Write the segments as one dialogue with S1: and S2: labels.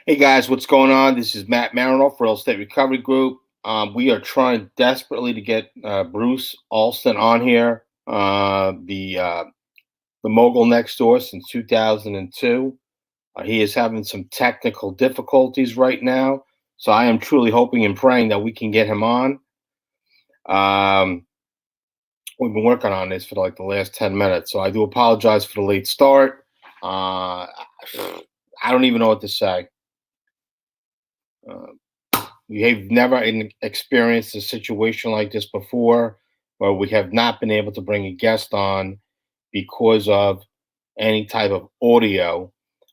S1: Hey guys, what's going on? This is Matt Marino for Real Estate Recovery Group. We are trying desperately to get Bruce Alston on here, the mogul next door since 2002. He is having some technical difficulties right now, so I am truly hoping and praying that we can get him on. We've been working on this for like the last 10 minutes, so I do apologize for the late start. I don't even know what to say. We have never experienced a situation like this before, where we have not been able to bring a guest on because of any type of audio.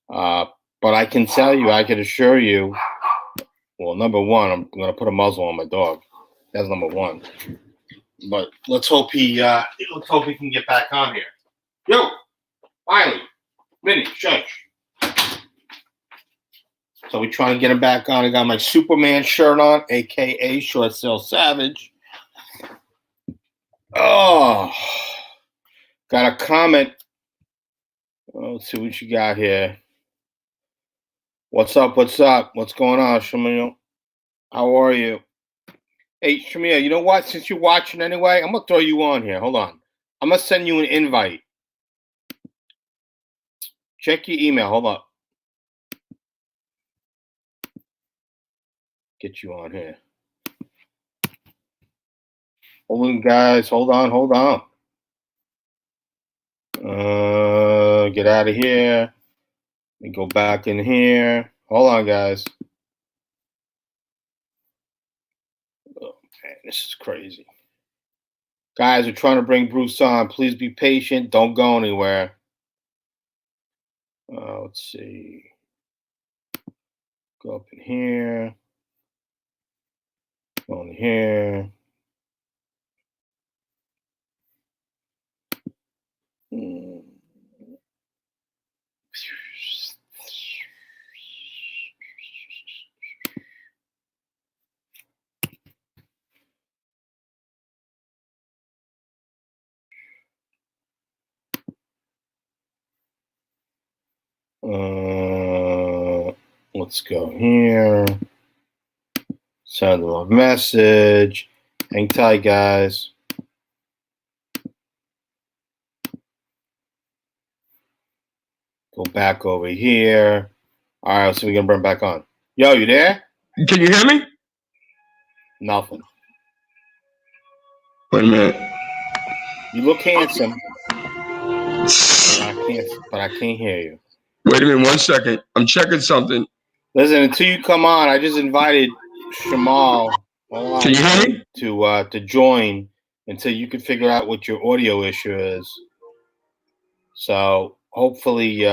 S1: But I can tell you, I can assure you, well, number one, I'm going to put a muzzle on my dog. That's number one. But let's hope he can get back on here. Yo, Miley, Minnie, shush. So we're trying to get him back on. I got my Superman shirt on, aka Short Sale Savage. Oh, got a comment. Let's see what you got here. What's up? What's up? What's going on, Shamil? How are you? Hey, Shamil, you know what? Since you're watching anyway, I'm going to throw you on here. Hold on. I'm going to send you an invite. Check your email. Hold up. Get you on here. Hold on, guys. Hold on. Get out of here. Let me go back in here. Hold on, guys. Oh, man, this is crazy. Guys, we're trying to bring Bruce on. Please be patient. Don't go anywhere. Let's see. Go up in here. Go in here. Let's go here. Send them a message. Hang tight, guys. Go back over here. All right, so we're gonna bring back on. Yo, you there?
S2: Can you hear me?
S1: Nothing.
S2: Wait a minute.
S1: You look handsome, but I can't hear you.
S2: Wait a minute, 1 second. I'm checking something.
S1: Listen, until you come on, I just invited Shamal
S2: Can you hear me?
S1: to join until you can figure out what your audio issue is. So hopefully you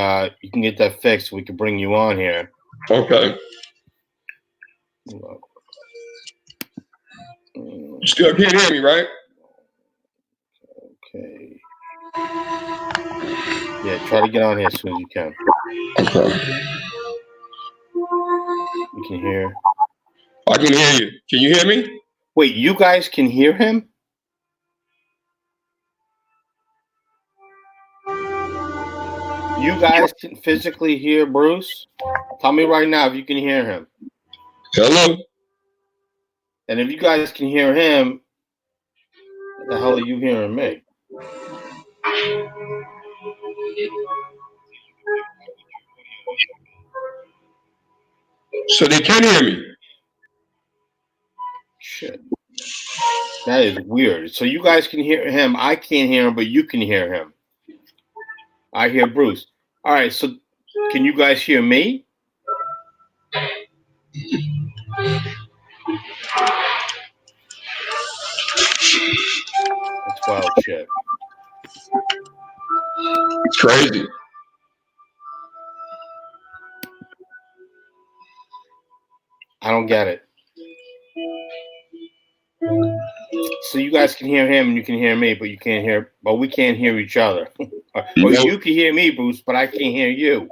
S1: can get that fixed. We can bring you on here.
S2: Okay. You still can't hear me, right?
S1: Okay. Yeah, try to get on here as soon as you can.
S2: Okay.
S1: You can hear.
S2: I can hear you. Can you hear me?
S1: Wait, you guys can hear him? You guys can physically hear Bruce? Tell me right now if you can hear him.
S2: Hello?
S1: And if you guys can hear him, what the hell are you hearing me?
S2: So they can hear me?
S1: Shit. That is weird. So you guys can hear him. I can't hear him, but you can hear him. I hear Bruce. All right, so can you guys hear me? That's wild shit.
S2: It's crazy.
S1: I don't get it. So you guys can hear him and you can hear me, but we can't hear each other. Or you can hear me, Bruce, but I can't hear you.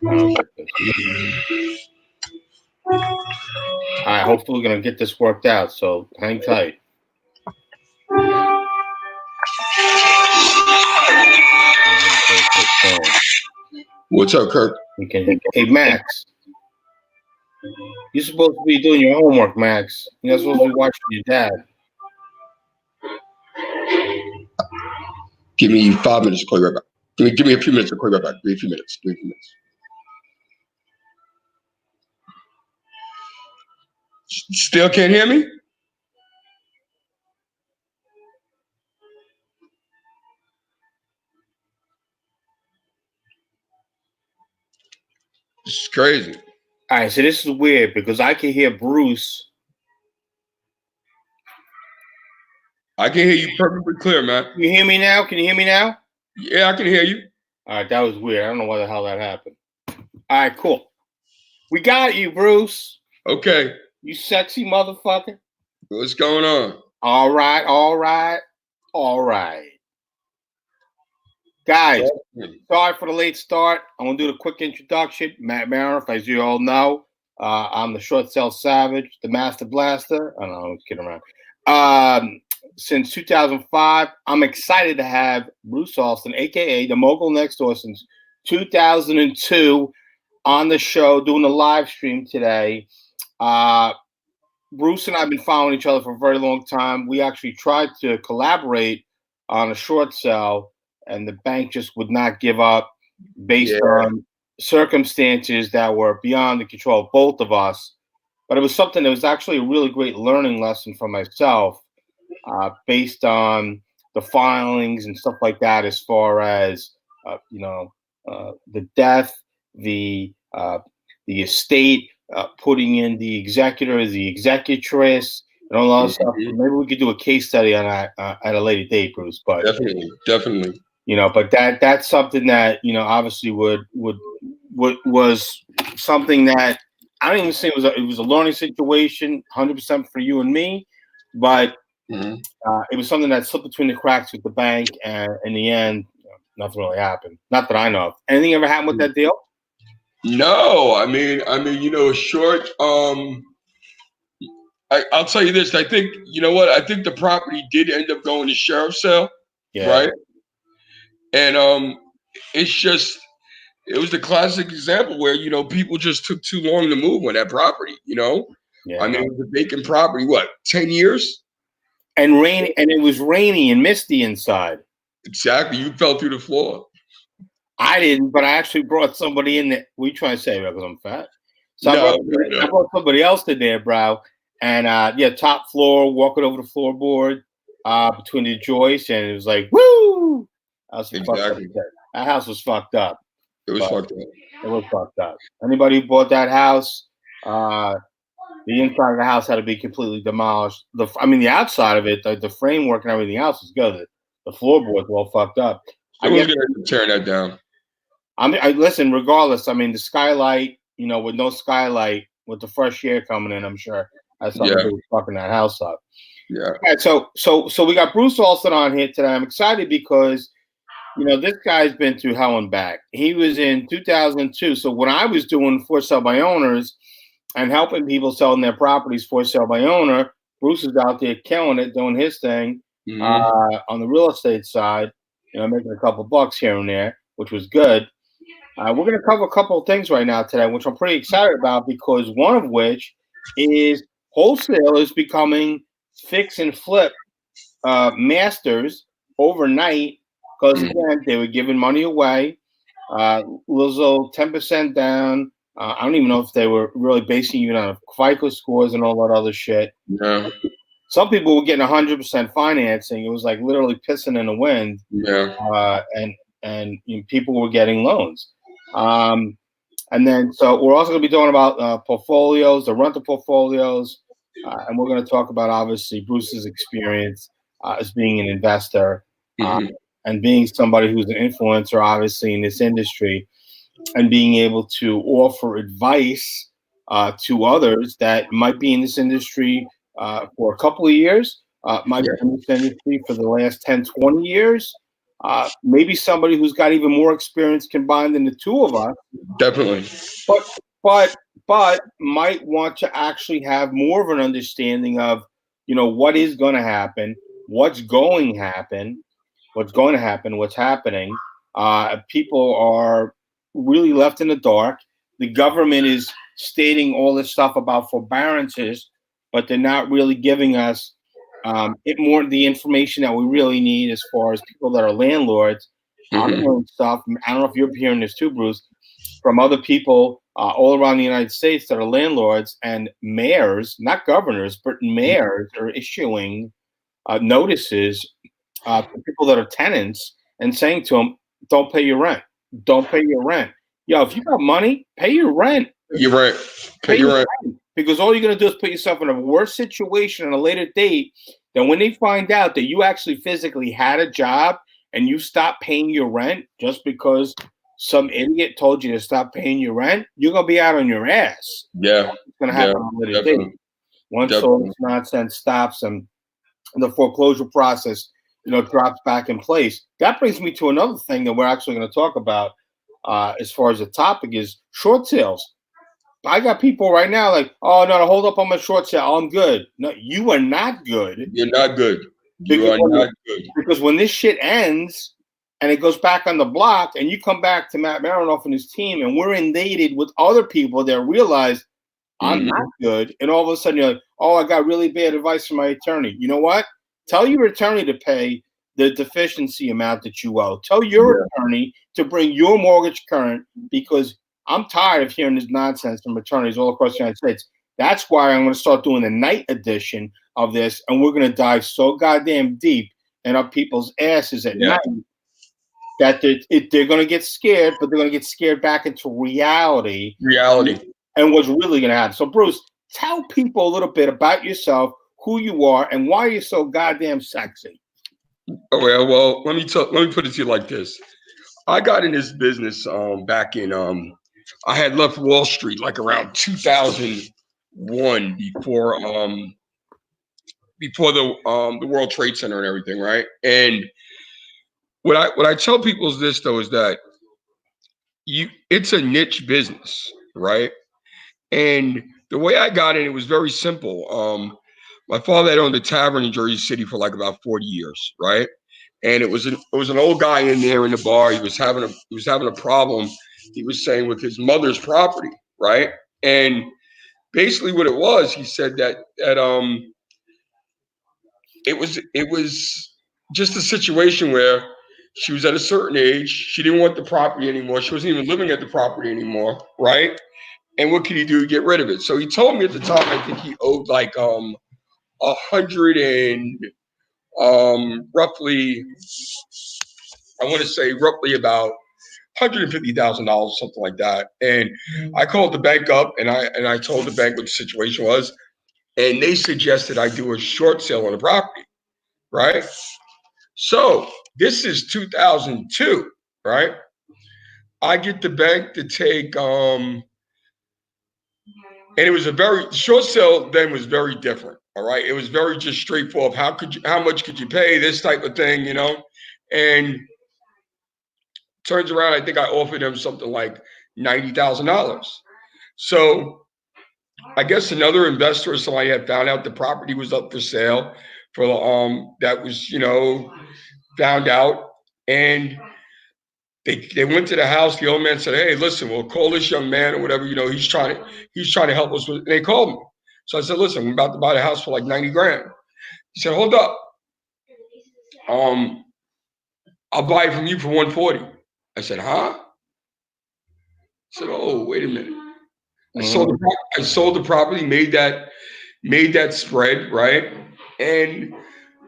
S1: All right, hopefully we're gonna get this worked out. So hang tight.
S2: What's up, Kirk?
S1: Okay. Hey, Max, you're supposed to be doing your homework, Max. You're not supposed to be watching your dad.
S2: Give me 5 minutes to call you right back. Give me a few minutes to call you right back. Give me a few minutes. Still can't hear me? This is crazy.
S1: All right, so this is weird because I can hear Bruce.
S2: I can hear you perfectly clear, man.
S1: You hear me now? Can you hear me now?
S2: Yeah, I can hear you.
S1: All right, that was weird. I don't know why the hell that happened. All right, cool. We got you, Bruce.
S2: Okay.
S1: You sexy motherfucker.
S2: What's going on?
S1: All right. Guys, sorry for the late start. I'm going to do the quick introduction. Matt Marinoff, as you all know, I'm the short sale savage, the master blaster. I don't know, I'm just kidding around. Since 2005, I'm excited to have Bruce Alston, a.k.a. the mogul next door since 2002, on the show doing the live stream today. Bruce and I have been following each other for a very long time. We actually tried to collaborate on a short sale, and the bank just would not give up based on circumstances that were beyond the control of both of us. But it was something that was actually a really great learning lesson for myself, based on the filings and stuff like that, as far as the death, the estate, putting in the executor, the executress, and all that stuff. Maybe we could do a case study on that at a later date, Bruce. But
S2: definitely.
S1: But that's something that obviously was something that I don't even say it was a learning situation, 100% for you and me, but it was something that slipped between the cracks with the bank, and in the end, nothing really happened. Not that I know of. Anything ever happened with that deal?
S2: No, I mean, short. I'll tell you this. I think I think the property did end up going to sheriff's sale, right? And it was the classic example where people just took too long to move on that property. I mean, it was a vacant property. What, 10 years?
S1: And rain, and it was rainy and misty inside.
S2: Exactly. You fell through the floor.
S1: I didn't, but I actually brought somebody in there. We try to say because I'm fat. So I brought somebody else in there, bro. And top floor, walking over the floorboard between the joists, and it was like, woo! Exactly. That house was fucked up.
S2: It was fucked up.
S1: It was fucked up. Anybody who bought that house, the inside of the house had to be completely demolished. The outside of it, the framework and everything else was good. The floorboards were all fucked up.
S2: Someone's gonna tear that down.
S1: Listen, regardless, the skylight, with no skylight, with the fresh air coming in, I'm sure that's something that was fucking that house up.
S2: Yeah.
S1: All right, so we got Bruce Alston on here today. I'm excited because this guy's been through hell and back. He was in 2002. So when I was doing for sale by owners and helping people selling their properties for sale by owner, Bruce is out there killing it, doing his thing on the real estate side, making a couple bucks here and there, which was good. We're going to cover a couple of things right now today, which I'm pretty excited about, because one of which is wholesalers becoming fix and flip masters overnight, because again, they were giving money away, little 10% down. I don't even know if they were really basing even on FICO scores and all that other shit.
S2: Yeah.
S1: Some people were getting 100% financing. It was like literally pissing in the wind.
S2: Yeah.
S1: And people were getting loans. And then, so we're also going to be talking about portfolios, the rental portfolios, and we're going to talk about obviously Bruce's experience as being an investor and being somebody who's an influencer, obviously, in this industry, and being able to offer advice to others that might be in this industry for a couple of years, might be in this industry for the last 10, 20 years. Maybe somebody who's got even more experience combined than the two of us.
S2: Definitely.
S1: But might want to actually have more of an understanding of, what is going to happen, what's going to happen, what's happening. People are really left in the dark. The government is stating all this stuff about forbearances, but they're not really giving us more the information that we really need as far as people that are landlords. I'm hearing stuff. I don't know if you're hearing this too, Bruce, from other people all around the United States that are landlords and mayors, not governors, but mayors are issuing notices to people that are tenants and saying to them, "Don't pay your rent. Don't pay your rent. Yo, if you got money, pay your rent.
S2: You're right.
S1: Pay your rent, because all you're gonna do is put yourself in a worse situation at a later date. Then when they find out that you actually physically had a job and you stopped paying your rent just because some idiot told you to stop paying your rent, you're gonna be out on your ass.
S2: Yeah,
S1: it's gonna happen on a later date. Once all this nonsense stops and the foreclosure process, drops back in place. That brings me to another thing that we're actually going to talk about as far as the topic is short sales. I got people right now like, oh, no, hold up on my short sale. I'm good. No, you are not good.
S2: You're not good. You are not good.
S1: Because when this shit ends and it goes back on the block and you come back to Matt Marinoff and his team and we're inundated with other people that realize I'm not good. And all of a sudden you're like, oh, I got really bad advice from my attorney. You know what? Tell your attorney to pay the deficiency amount that you owe. Tell your attorney to bring your mortgage current, because I'm tired of hearing this nonsense from attorneys all across the United States. That's why I'm going to start doing the night edition of this, and we're going to dive so goddamn deep in up people's asses at night that they're going to get scared, but they're going to get scared back into reality. And what's really going to happen. So, Bruce, tell people a little bit about yourself, who you are, and why you're so goddamn sexy.
S2: Oh, well, let me put it to you like this. I got in this business back in I had left Wall Street like around 2001 before the World Trade Center and everything, right? And what I tell people is this though, is that it's a niche business, right? And the way I got in, it was very simple. My father had owned a tavern in Jersey City for like about 40 years, right? And it was an old guy in there in the bar. He was having a problem. He was saying with his mother's property, right? And basically, what it was, he said that it was just a situation where she was at a certain age. She didn't want the property anymore. She wasn't even living at the property anymore, right? And what could he do to get rid of it? So he told me at the time, I think he owed like roughly, I want to say roughly about $150,000, something like that. And I called the bank up and I told the bank what the situation was, and they suggested I do a short sale on the property, right? So this is 2002, right? I get the bank to take and it was a very short sale then was very different. All right. It was very just straightforward. How much could you pay? This type of thing, and turns around, I think I offered him something like $90,000. So I guess another investor or somebody had found out the property was up for sale for that was, found out, and they went to the house. The old man said, "Hey, listen, we'll call this young man or whatever. He's trying to help us with." And they called me. So I said, "Listen, we're about to buy the house for like 90 grand." He said, "Hold up. I'll buy it from you for 140." I said, "Huh?" I said, "Oh, wait a minute. I sold the property, made that spread, right?" And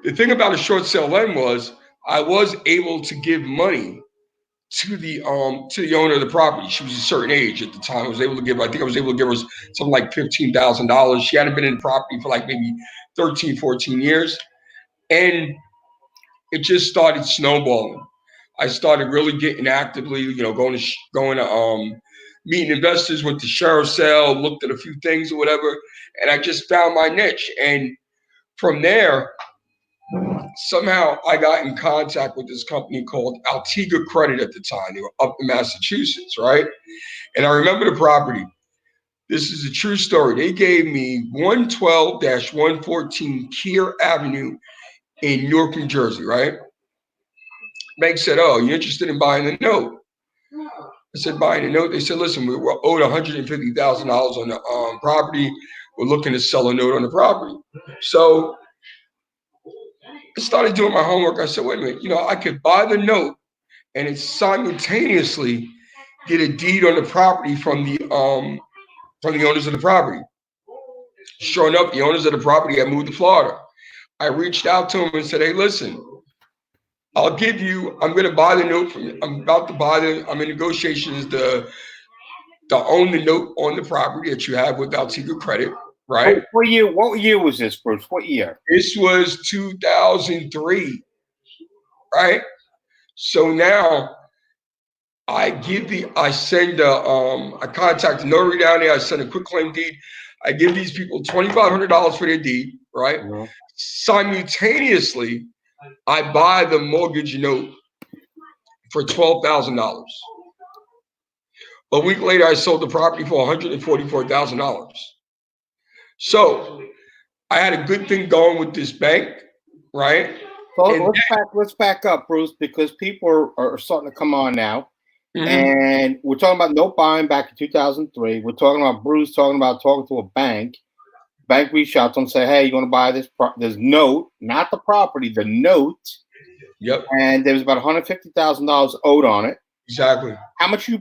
S2: the thing about a short sale then was I was able to give money to the owner of the property. She was a certain age at the time. I was able to give her something like $15,000. She hadn't been in the property for like maybe 13, 14 years. And it just started snowballing. I started really getting actively, going to meeting investors, went to sheriff's sale, looked at a few things or whatever, and I just found my niche. And from there, somehow I got in contact with this company called Altiga Credit at the time. They were up in Massachusetts, right? And I remember the property. This is a true story. They gave me 112-114 Keir Avenue in Newark, New Jersey, right? Bank said, "Oh, you interested in buying the note?" I I said, buying a note. They said, listen, we're owed $150,000 on the property. We're looking to sell a note on the property. So I started doing my homework. I said, wait a minute, I could buy the note and it simultaneously get a deed on the property from the owners of the property. Sure enough, the owners of the property had moved to Florida. I reached out to them and said, hey, listen, I'm going to buy the note from you. I'm in negotiations to own the note on the property that you have with Altiga Credit, right?
S1: What year was this, Bruce? What year?
S2: This was 2003, right? So now I contact the notary down there. I send a quick claim deed. I give these people $2,500 for their deed, right?
S1: Mm-hmm.
S2: Simultaneously, I buy the mortgage note for $12,000. A week later, I sold the property for $144,000. So I had a good thing going with this bank, right?
S1: So let's back up, Bruce, because people are starting to come on now. Mm-hmm. And we're talking about note buying back in 2003. We're talking about Bruce talking to a bank. Bank reached out to him and said, hey, you're going to buy this note, not the property, the note.
S2: Yep.
S1: And there was about $150,000 owed on it.
S2: Exactly.
S1: How much you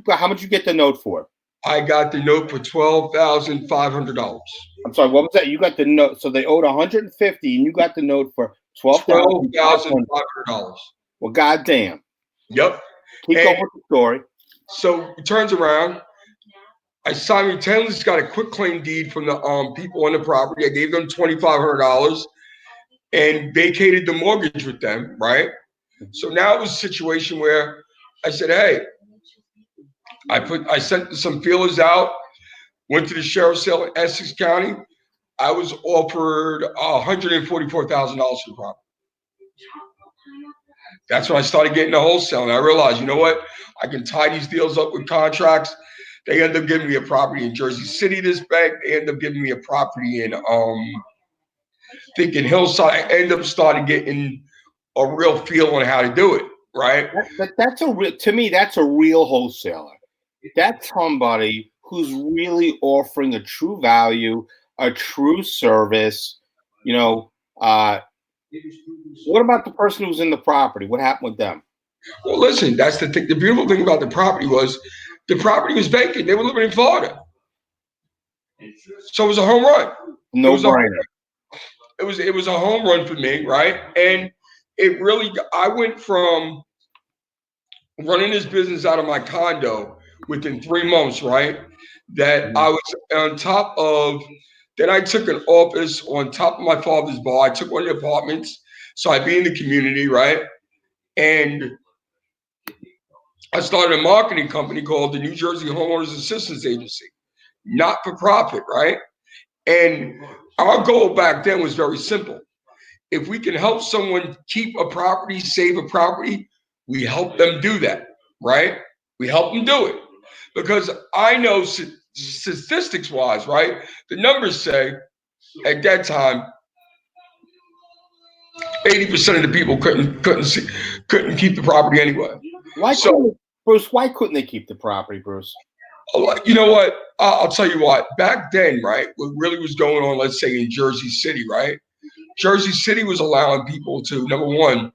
S1: get the note for?
S2: I got the note for $12,500.
S1: I'm sorry, what was that? You got the note, so they owed $150, and you got the note for
S2: $12,500.
S1: Well, goddamn.
S2: Yep.
S1: Keep going with the story.
S2: So it turns around. I simultaneously got a quick claim deed from the people on the property. I gave them $2,500 and vacated the mortgage with them, right? So now it was a situation where I said, hey, I sent some feelers out, went to the sheriff's sale in Essex County. I was offered $144,000 for the property. That's when I started getting the wholesale, and I realized, you know what? I can tie these deals up with contracts. They end up giving me a property in Jersey City, this bank. They end up giving me a property in Hillside. I end up starting getting a real feel on how to do it, right?
S1: To me, that's a real wholesaler. That's somebody who's really offering a true value, a true service. What about the person who's in the property? What happened with them?
S2: Well, listen, that's the thing. The beautiful thing about the property was vacant. They were living in Florida. So it was a home run.
S1: No-brainer.
S2: It was a home run for me, right? And I went from running this business out of my condo within 3 months, right? That I was on top of, then I took an office on top of my father's bar. I took one of the apartments. So I'd be in the community, right? And I started a marketing company called the New Jersey Homeowners Assistance Agency, not for profit, right? And our goal back then was very simple. If we can help someone keep a property, save a property, we help them do that, right? We help them do it. Because I know statistics wise, right? The numbers say at that time, 80% of the people couldn't keep the property anyway.
S1: Bruce, why couldn't they keep the property, Bruce?
S2: You know what? I'll tell you what. Back then, right, what really was going on, let's say in Jersey City, right? Jersey City was allowing people to, number one,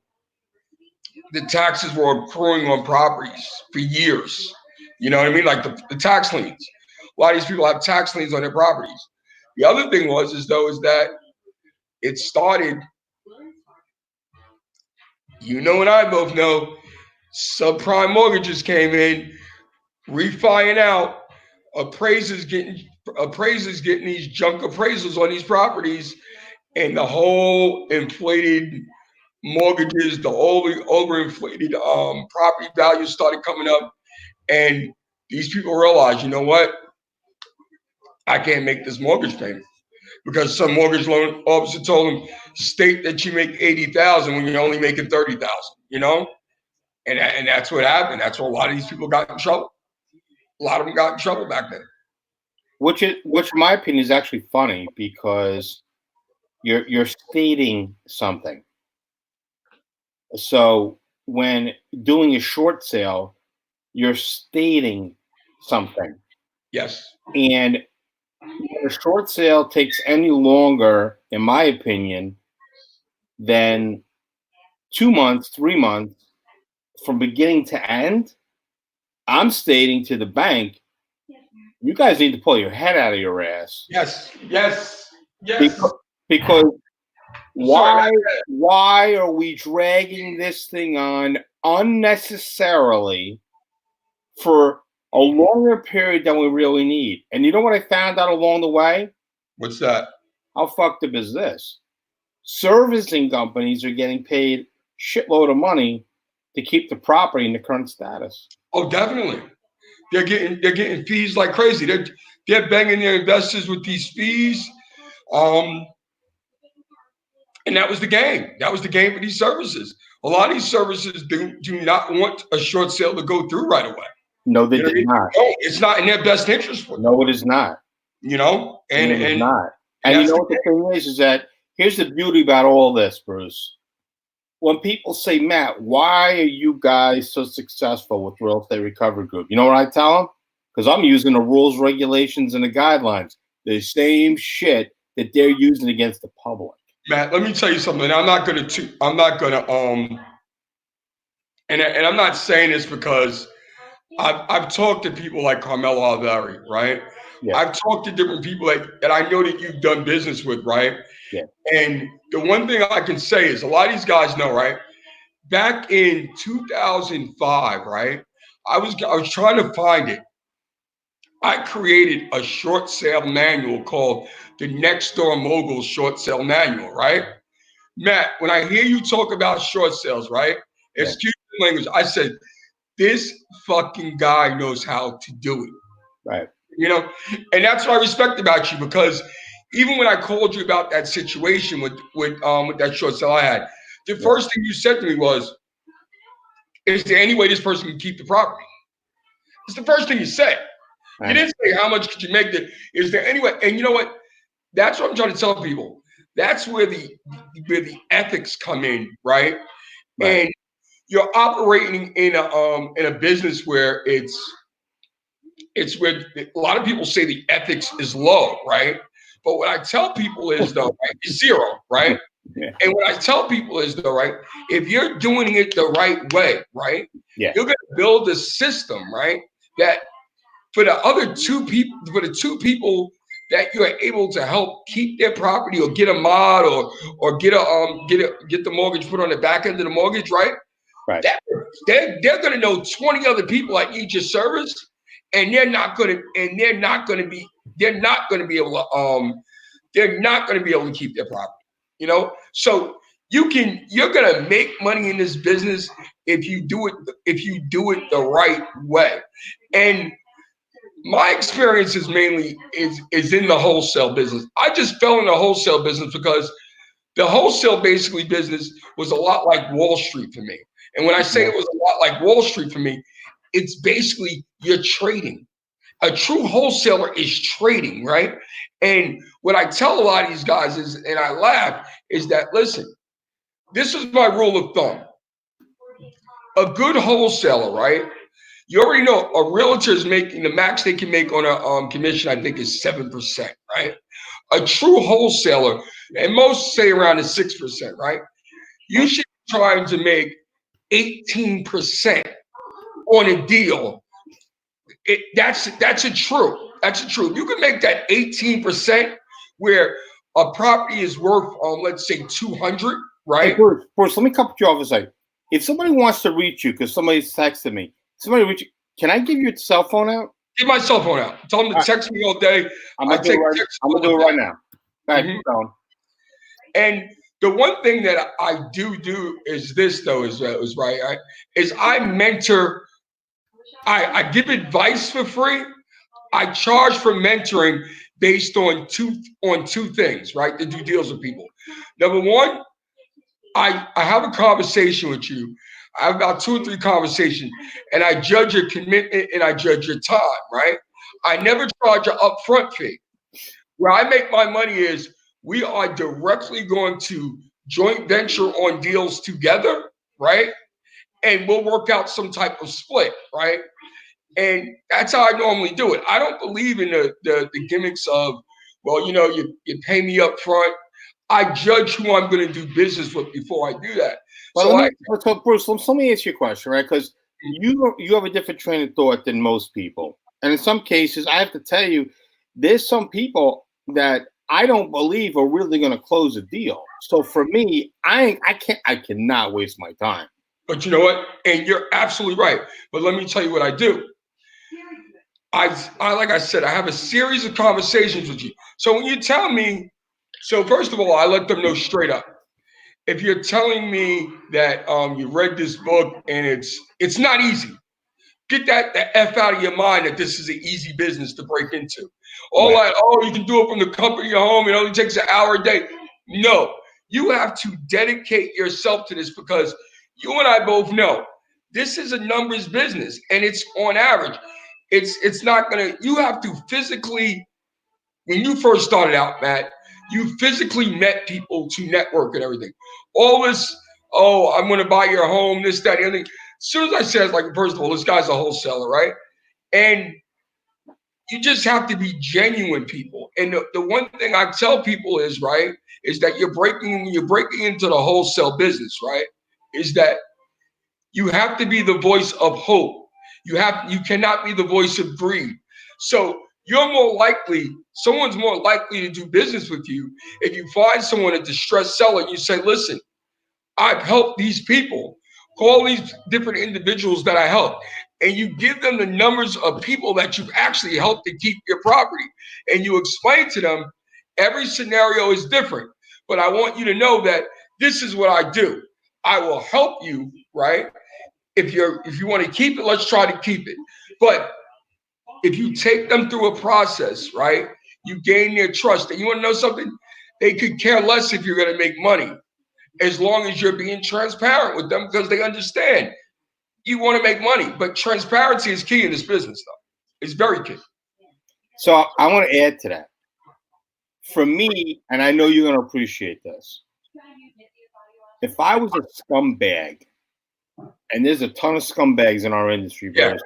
S2: the taxes were accruing on properties for years. You know what I mean? Like the tax liens. A lot of these people have tax liens on their properties. The other thing is that it started, and I both know, subprime mortgages came in, refining out, appraisers getting these junk appraisals on these properties, and the whole inflated mortgages, the overinflated property values started coming up, and these people realized, you know what? I can't make this mortgage payment because some mortgage loan officer told them, state that you make $80,000 when you're only making $30,000. And that's what happened. That's why a lot of these people got in trouble. A lot of them got in trouble back then.
S1: Which in my opinion is actually funny because you're stating something. So when doing a short sale, you're stating something.
S2: Yes.
S1: And when a short sale takes any longer, in my opinion, than 2 months, 3 months from beginning to end, I'm stating to the bank, you guys need to pull your head out of your ass.
S2: Yes. Yes. Yes.
S1: Because
S2: Sorry.
S1: why are we dragging this thing on unnecessarily for a longer period than we really need? And you know what I found out along the way?
S2: What's that?
S1: How fucked up is this? Servicing companies are getting paid shitload of money to keep the property in the current status.
S2: Oh, definitely. They're getting fees like crazy. They're banging their investors with these fees. And that was the game. That was the game for these services. A lot of these services do not want a short sale to go through right away.
S1: No, they did not.
S2: No, it's not in their best interest for them.
S1: No, it is not.
S2: You know, and
S1: it is not. And you know what the thing is that here's the beauty about all this, Bruce. When people say, Matt, why are you guys so successful with Real Estate Recovery Group? You know what I tell them? Because I'm using the rules, regulations, and the guidelines. The same shit that they're using against the public.
S2: Matt, let me tell you something. I'm not gonna and I'm not saying this because I've talked to people like Carmelo Alvari, right? Yeah. I've talked to different people that I know that you've done business with, right?
S1: Yeah.
S2: And the one thing I can say is a lot of these guys know, right? Back in 2005, right? I was trying to find it. I created a short sale manual called the Next Door Mogul Short Sale Manual, right? Matt, when I hear you talk about short sales, right? Yeah. Excuse the language. I said, this fucking guy knows how to do it.
S1: Right.
S2: You know, and that's what I respect about you, because even when I called you about that situation with that short sale I had, the first thing you said to me was, is there any way this person can keep the property? It's the first thing you said. You didn't say how much could you make it. Is there any way? And you know what? That's what I'm trying to tell people. That's where the ethics come in, right? And you're operating in a business where it's where a lot of people say the ethics is low, right? But what I tell people is though, right, it's zero, right?
S1: Yeah.
S2: And what I tell people is though, right, if you're doing it the right way, right,
S1: yeah.
S2: you're going to build a system, right, that for the two people that you're able to help keep their property or get a mod or get the mortgage put on the back end of the mortgage, right?
S1: Right.
S2: They're going to know 20 other people that need your service, and they're not going to be able to keep their property. You know, so you're going to make money in this business if you do it the right way. And my experience is mainly is in the wholesale business. I just fell in the wholesale business because the wholesale basically business was a lot like Wall Street for me. And when I say it was a lot like Wall Street for me, it's basically you're trading. A true wholesaler is trading, right? And what I tell a lot of these guys is, and I laugh, is that, listen, this is my rule of thumb. A good wholesaler, right? You already know a realtor is making the max they can make on a commission, I think, is 7%, right? A true wholesaler, and most say around the 6%, right? You should be trying to make 18% on a deal. That's a truth. That's a truth. You can make that 18% where a property is worth, let's say 200, right?
S1: Hey, Bruce, let me cut you off a second. If somebody wants to reach you, because somebody's texted me, can I give your cell phone out?
S2: Give my cell phone out. Tell them to text me all day.
S1: I'm gonna do it right now. Keep going.
S2: And the one thing that I do is this, though, is right. I mentor. I give advice for free. I charge for mentoring based on two things, right? To do deals with people. Number one, I have a conversation with you. I have about 2 or 3 conversations, and I judge your commitment and I judge your time, right? I never charge an upfront fee. Where I make my money is we are directly going to joint venture on deals together, right? and we'll work out some type of split, right? And that's how I normally do it. I don't believe in the gimmicks of, well, you pay me up front. I judge who I'm going to do business with before I do that.
S1: But
S2: So
S1: Bruce, let me ask you a question, right? Because you have a different train of thought than most people, and in some cases, I have to tell you, there's some people that I don't believe are really going to close a deal. So for me, I cannot waste my time.
S2: But you know what? And you're absolutely right. But let me tell you what I do. I like I said, I have a series of conversations with you. So when you tell me, so first of all, I let them know straight up. If you're telling me that you read this book and it's not easy, get the F out of your mind that this is an easy business to break into. All
S1: Right.
S2: that, you can do it from the comfort of your home. It only takes an hour a day. No, you have to dedicate yourself to this because you and I both know this is a numbers business and it's on average. It's not gonna, you have to physically, when you first started out, Matt, you physically met people to network and everything. All this, I'm gonna buy your home, this, that, and everything. As soon as I said, like, first of all, this guy's a wholesaler, right? And you just have to be genuine people. And the one thing I tell people is, right, is that you're breaking into the wholesale business, right? Is that you have to be the voice of hope. You cannot be the voice of greed. So someone's more likely to do business with you if you find someone, a distressed seller, and you say, listen, I've helped these people. Call these different individuals that I helped. And you give them the numbers of people that you've actually helped to keep your property. And you explain to them every scenario is different. But I want you to know that this is what I do. I will help you, right? If you want to keep it, let's try to keep it. But if you take them through a process, right, you gain their trust. And you want to know something? They could care less if you're going to make money, as long as you're being transparent with them, because they understand you want to make money. But transparency is key in this business, though. It's very key.
S1: So I want to add to that. For me, and I know you're going to appreciate this, if I was a scumbag, and there's a ton of scumbags in our industry, bro,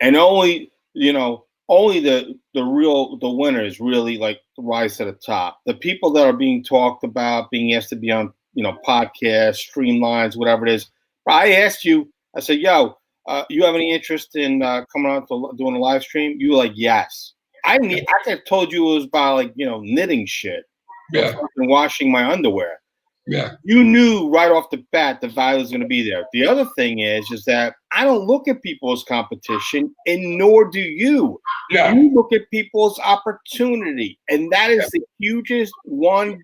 S1: and only the winners really like rise to the top. The people that are being talked about, being asked to be on podcasts, streamlines, whatever it is. I asked you, I said, yo, you have any interest in coming out to doing a live stream? You were like, yes. I could have told you it was about knitting shit, or washing my underwear.
S2: Yeah.
S1: You knew right off the bat the value was going to be there. The other thing is that I don't look at people as competition, and nor do you.
S2: Yeah.
S1: You look at people's opportunity, and that is the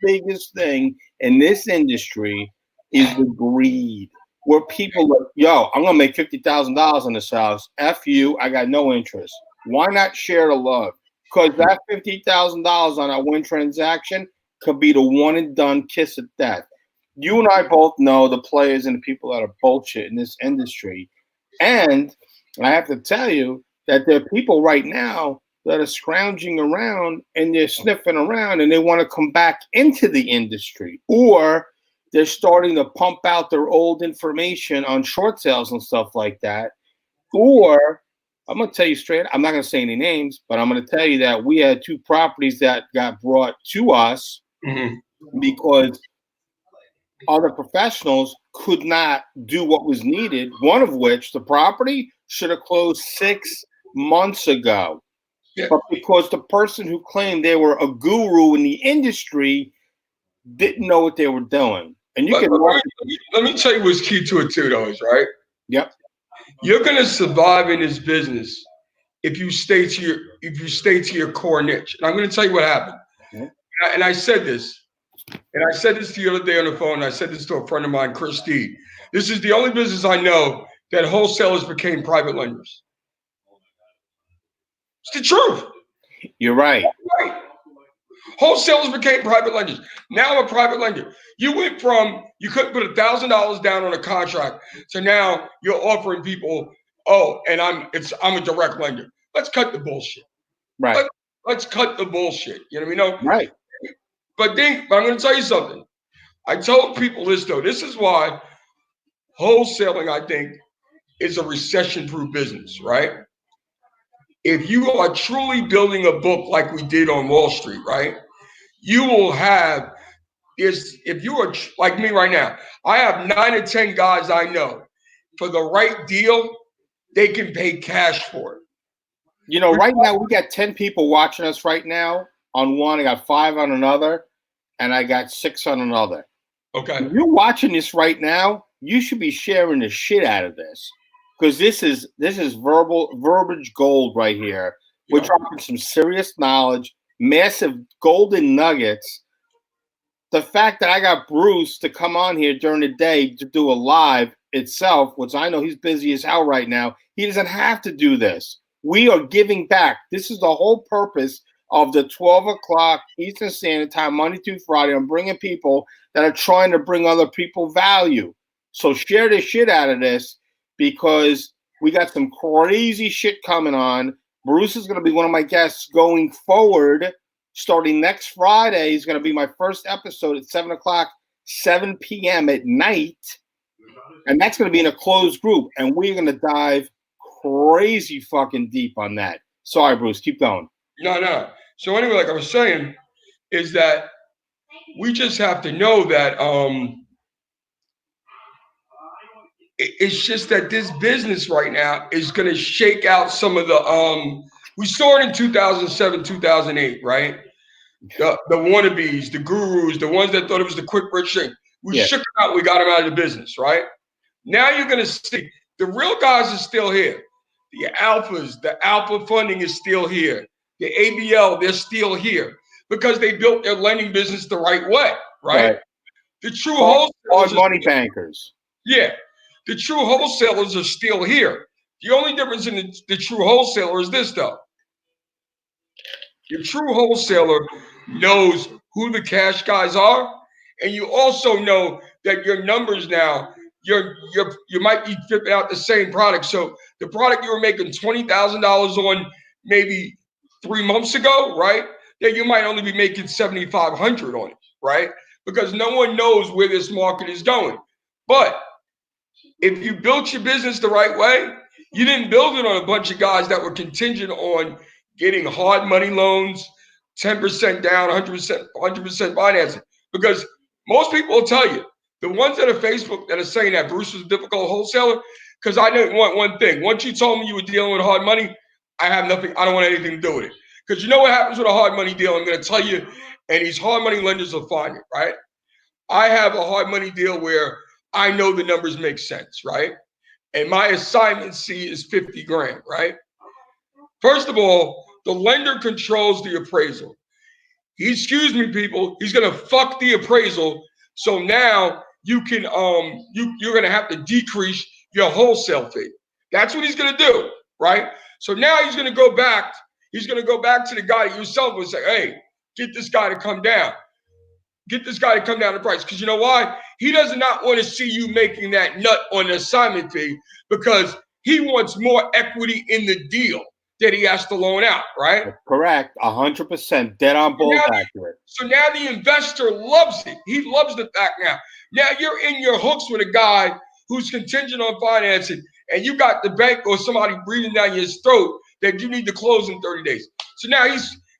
S1: biggest thing in this industry is the greed. Where people are, yo, I'm gonna make $50,000 on this house. F you, I got no interest. Why not share the love? Because that $50,000 on that one transaction could be the one and done kiss of death. You and I both know the players and the people that are bullshit in this industry. And I have to tell you that there are people right now that are scrounging around and they're sniffing around and they want to come back into the industry, or they're starting to pump out their old information on short sales and stuff like that. Or I'm going to tell you straight, I'm not going to say any names, but I'm going to tell you that we had 2 properties that got brought to us because other professionals could not do what was needed, one of which, the property, should have closed 6 months ago. Yeah. But because the person who claimed they were a guru in the industry didn't know what they were doing. And you
S2: let me tell you what's key to it too, though, is right.
S1: Yep.
S2: You're gonna survive in this business if you stay to your core niche. And I'm gonna tell you what happened. Mm-hmm. And I said this the other day on the phone. I said this to a friend of mine, Christine. This is the only business I know that wholesalers became private lenders. It's the truth.
S1: You're right.
S2: Right. Wholesalers became private lenders. Now I'm a private lender. You went from you couldn't put $1,000 down on a contract to now you're offering people, and I'm a direct lender. Let's cut the bullshit.
S1: Right.
S2: Let's cut the bullshit. You know what I mean?
S1: Right.
S2: But I'm going to tell you something. I told people this though. This is why wholesaling, I think, is a recession-proof business, right? If you are truly building a book like we did on Wall Street, right? You will have is if you are like me right now, I have 9 to 10 guys I know. For the right deal, they can pay cash for it.
S1: You know, right now we got 10 people watching us right now on one. I got 5 on another, and I got 6 on another.
S2: Okay.
S1: If you're watching this right now, you should be sharing the shit out of this, because this is verbiage gold right here. We're dropping some serious knowledge, massive golden nuggets. The fact that I got Bruce to come on here during the day to do a live itself, which I know he's busy as hell right now, he doesn't have to do this. We are giving back. This is the whole purpose of the 12 o'clock Eastern Standard Time, Monday through Friday. I'm bringing people that are trying to bring other people value. So share the shit out of this, because we got some crazy shit coming on. Bruce is going to be one of my guests going forward. Starting next Friday, he's going to be my first episode at 7 o'clock, 7 p.m. at night. And that's going to be in a closed group. And we're going to dive crazy fucking deep on that. Sorry, Bruce, keep going.
S2: No. So anyway, like I was saying, is that we just have to know that it's just that this business right now is going to shake out some of the we saw it in 2007, 2008, right? The wannabes, the gurus, the ones that thought it was the quick rich thing. We shook them out. We got them out of the business, right? Now you're going to see the real guys are still here. The alphas, the alpha funding is still here. The ABL, they're still here because they built their lending business the right way, right? The true wholesalers,
S1: money bankers.
S2: Yeah, the true wholesalers are still here. The only difference in the true wholesaler is this, though. Your true wholesaler knows who the cash guys are, and you also know that your numbers now, you might be flipping out the same product. So the product you were making $20,000 on maybe 3 months ago, right? That you might only be making $7,500 on it, right? Because no one knows where this market is going. But if you built your business the right way, you didn't build it on a bunch of guys that were contingent on getting hard money loans, 10% down, 100% financing. Because most people will tell you, the ones that are Facebook that are saying that Bruce was a difficult wholesaler, because I didn't want one thing. Once you told me you were dealing with hard money, I have nothing. I don't want anything to do with it. Because you know what happens with a hard money deal? I'm going to tell you, and these hard money lenders will find it, right? I have a hard money deal where I know the numbers make sense, right? And my assignment fee is 50 grand, right? First of all, the lender controls the appraisal. Excuse me, people, he's gonna fuck the appraisal. So now you can you're gonna have to decrease your wholesale fee. That's what he's gonna do, right? So now he's gonna go back to the guy that you sell and say, hey, get this guy to come down. Get this guy to come down the price. Because you know why? He does not want to see you making that nut on the assignment fee, because he wants more equity in the deal that he has to loan out, right?
S1: That's correct. 100%. Dead on both accurate.
S2: So now the investor loves it. He loves the fact now. Now you're in your hooks with a guy who's contingent on financing, and you got the bank or somebody breathing down your throat that you need to close in 30 days.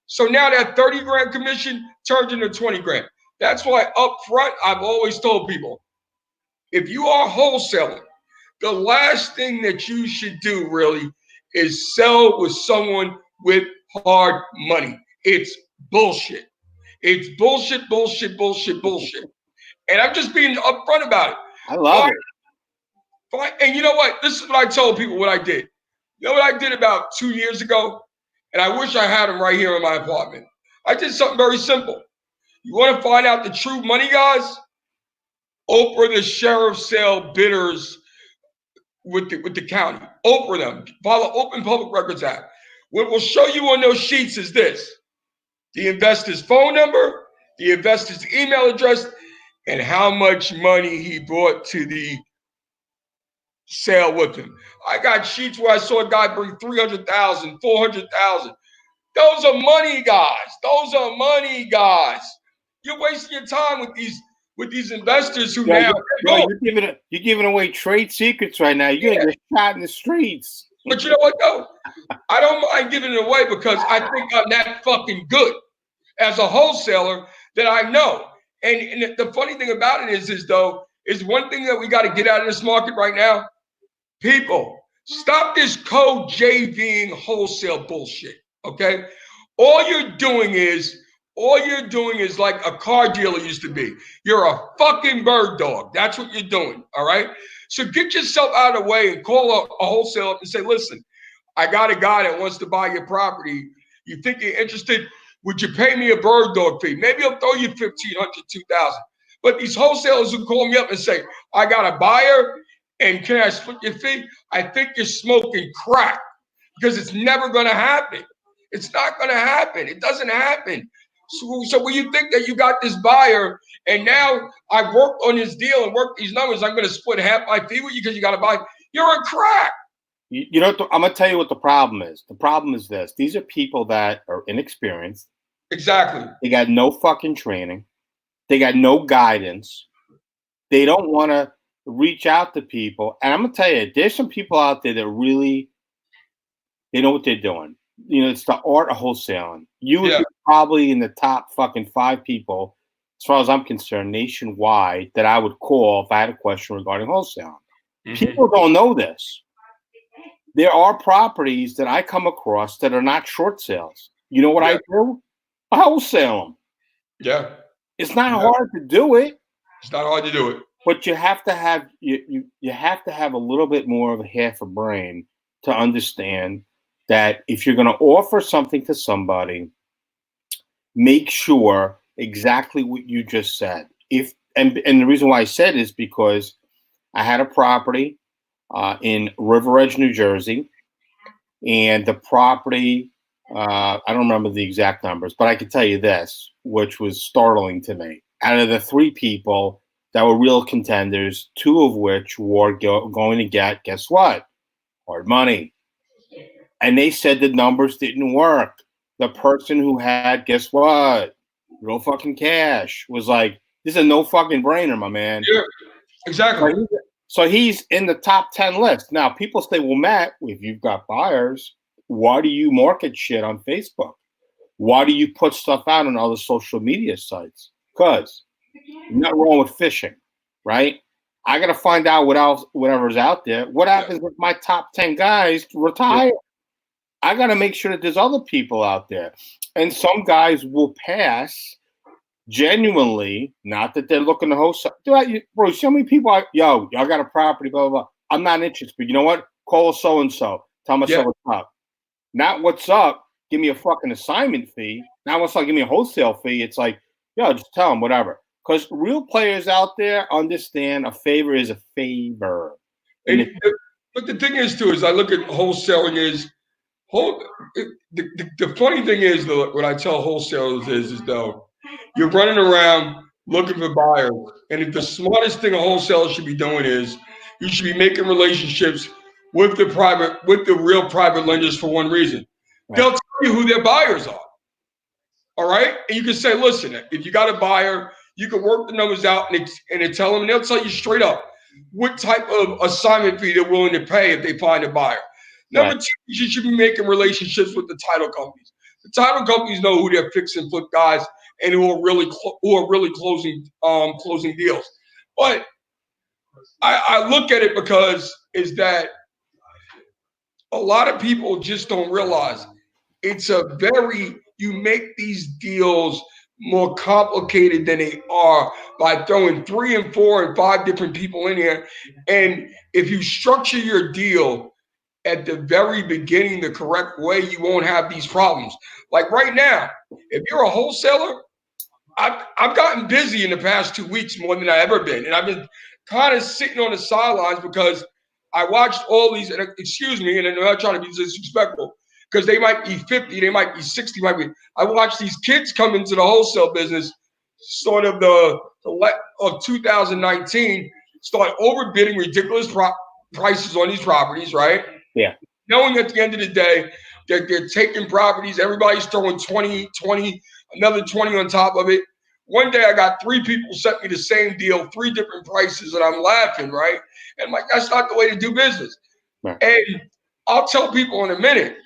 S2: So now that 30 grand commission turns into 20 grand. That's why up front, I've always told people, if you are wholesaling, the last thing that you should do really is sell with someone with hard money. It's bullshit. It's bullshit. And I'm just being upfront about it.
S1: I love it.
S2: Fine. And you know what? This is what I told people what I did. You know what I did about 2 years ago? And I wish I had them right here in my apartment. I did something very simple. You want to find out the true money guys? Oprah the sheriff sale bidders with the county. Oprah them. Follow Open Public Records Act. What we'll show you on those sheets is this: the investor's phone number, the investor's email address, and how much money he brought to the sale with him. I got sheets where I saw a guy bring 300,000, 400,000. Those are money guys. You're wasting your time with these with these investors who
S1: Yeah,
S2: now
S1: you're giving away trade secrets right now. You're gonna get shot in the streets.
S2: But you know what though? I don't mind giving it away because I think I'm that fucking good as a wholesaler that I know. And the funny thing about it is one thing that we got to get out of this market right now. People, stop this co-JVing wholesale bullshit. Okay, all you're doing is like a car dealer used to be. You're a fucking bird dog. That's what you're doing. All right. So get yourself out of the way and call a wholesaler and say, listen, I got a guy that wants to buy your property. You think you're interested? Would you pay me a bird dog fee? Maybe I'll throw you 1,500, 2,000. But these wholesalers who call me up and say, I got a buyer and can I split your fee? I think you're smoking crack because it's never going to happen. It's not going to happen. It doesn't happen. So when you think that you got this buyer and now I've worked on this deal and worked these numbers, I'm going to split half my fee with you because you got to buy, you're a crack.
S1: You know, I'm going to tell you what the problem is. The problem is this. These are people that are inexperienced.
S2: Exactly.
S1: They got no fucking training. They got no guidance. They don't want to reach out to people. And I'm going to tell you, there's some people out there that really, they know what they're doing. You know, it's the art of wholesaling. You would be probably in the top fucking 5 people, as far as I'm concerned, nationwide, that I would call if I had a question regarding wholesaling. Mm-hmm. People don't know this. There are properties that I come across that are not short sales. You know what I do? I wholesale them.
S2: Yeah.
S1: It's not hard to do it.
S2: It's not hard to do it.
S1: But you have to have you have to have a little bit more of a half a brain to understand that if you're going to offer something to somebody, make sure exactly what you just said. And the reason why I said is because I had a property in River Edge, New Jersey, and the property, I don't remember the exact numbers, but I can tell you this, which was startling to me. Out of the 3 people that were real contenders, 2 of which were going to get, guess what? Hard money. And they said the numbers didn't work. The person who had, guess what? Real fucking cash was like, this is a no fucking brainer, my man.
S2: Yeah, exactly.
S1: So he's in the top 10 list. Now, people say, well, Matt, if you've got buyers, why do you market shit on Facebook? Why do you put stuff out on other social media sites? Because nothing wrong with fishing, right? I got to find out whatever's out there. What happens if my top 10 guys retire? I got to make sure that there's other people out there. And some guys will pass genuinely, not that they're looking to host. Bro, so many people, y'all got a property, blah, blah, blah. I'm not interested. But you know what? Call so-and-so. Tell myself what's up. Not what's up. Give me a fucking assignment fee. Not what's up. Give me a wholesale fee. It's like, just tell them whatever. Because real players out there understand a favor is a favor.
S2: But the thing is, too, is I look at wholesaling is, the funny thing is, though, what I tell wholesalers is though, you're running around looking for buyers. And if the smartest thing a wholesaler should be doing is you should be making relationships with the real private lenders for one reason. Right. They'll tell you who their buyers are. All right. And you can say, listen, if you got a buyer, you can work the numbers out and tell them, and they'll tell you straight up what type of assignment fee they're willing to pay if they find a buyer. Number 2, you should be making relationships with the title companies. The title companies know who their fix and flip guys and who are really closing deals. But I look at it because is that a lot of people just don't realize you make these deals more complicated than they are by throwing 3 and 4 and 5 different people in here. And if you structure your deal at the very beginning the correct way, you won't have these problems. Like right now, if you're a wholesaler, I've gotten busy in the past 2 weeks more than I've ever been. And I've been kind of sitting on the sidelines because I watched all these, and excuse me, and I'm not trying to be disrespectful, because they might be 50, they might be 60, I watched these kids come into the wholesale business sort of of 2019, start overbidding ridiculous prices on these properties, right?
S1: Yeah.
S2: Knowing at the end of the day that they're taking properties, everybody's throwing 20, another 20 on top of it. one day I got 3 people sent me the same deal, 3 different prices, and I'm laughing, right? And I'm like, that's not the way to do business.
S1: Right.
S2: And I'll tell people in a minute,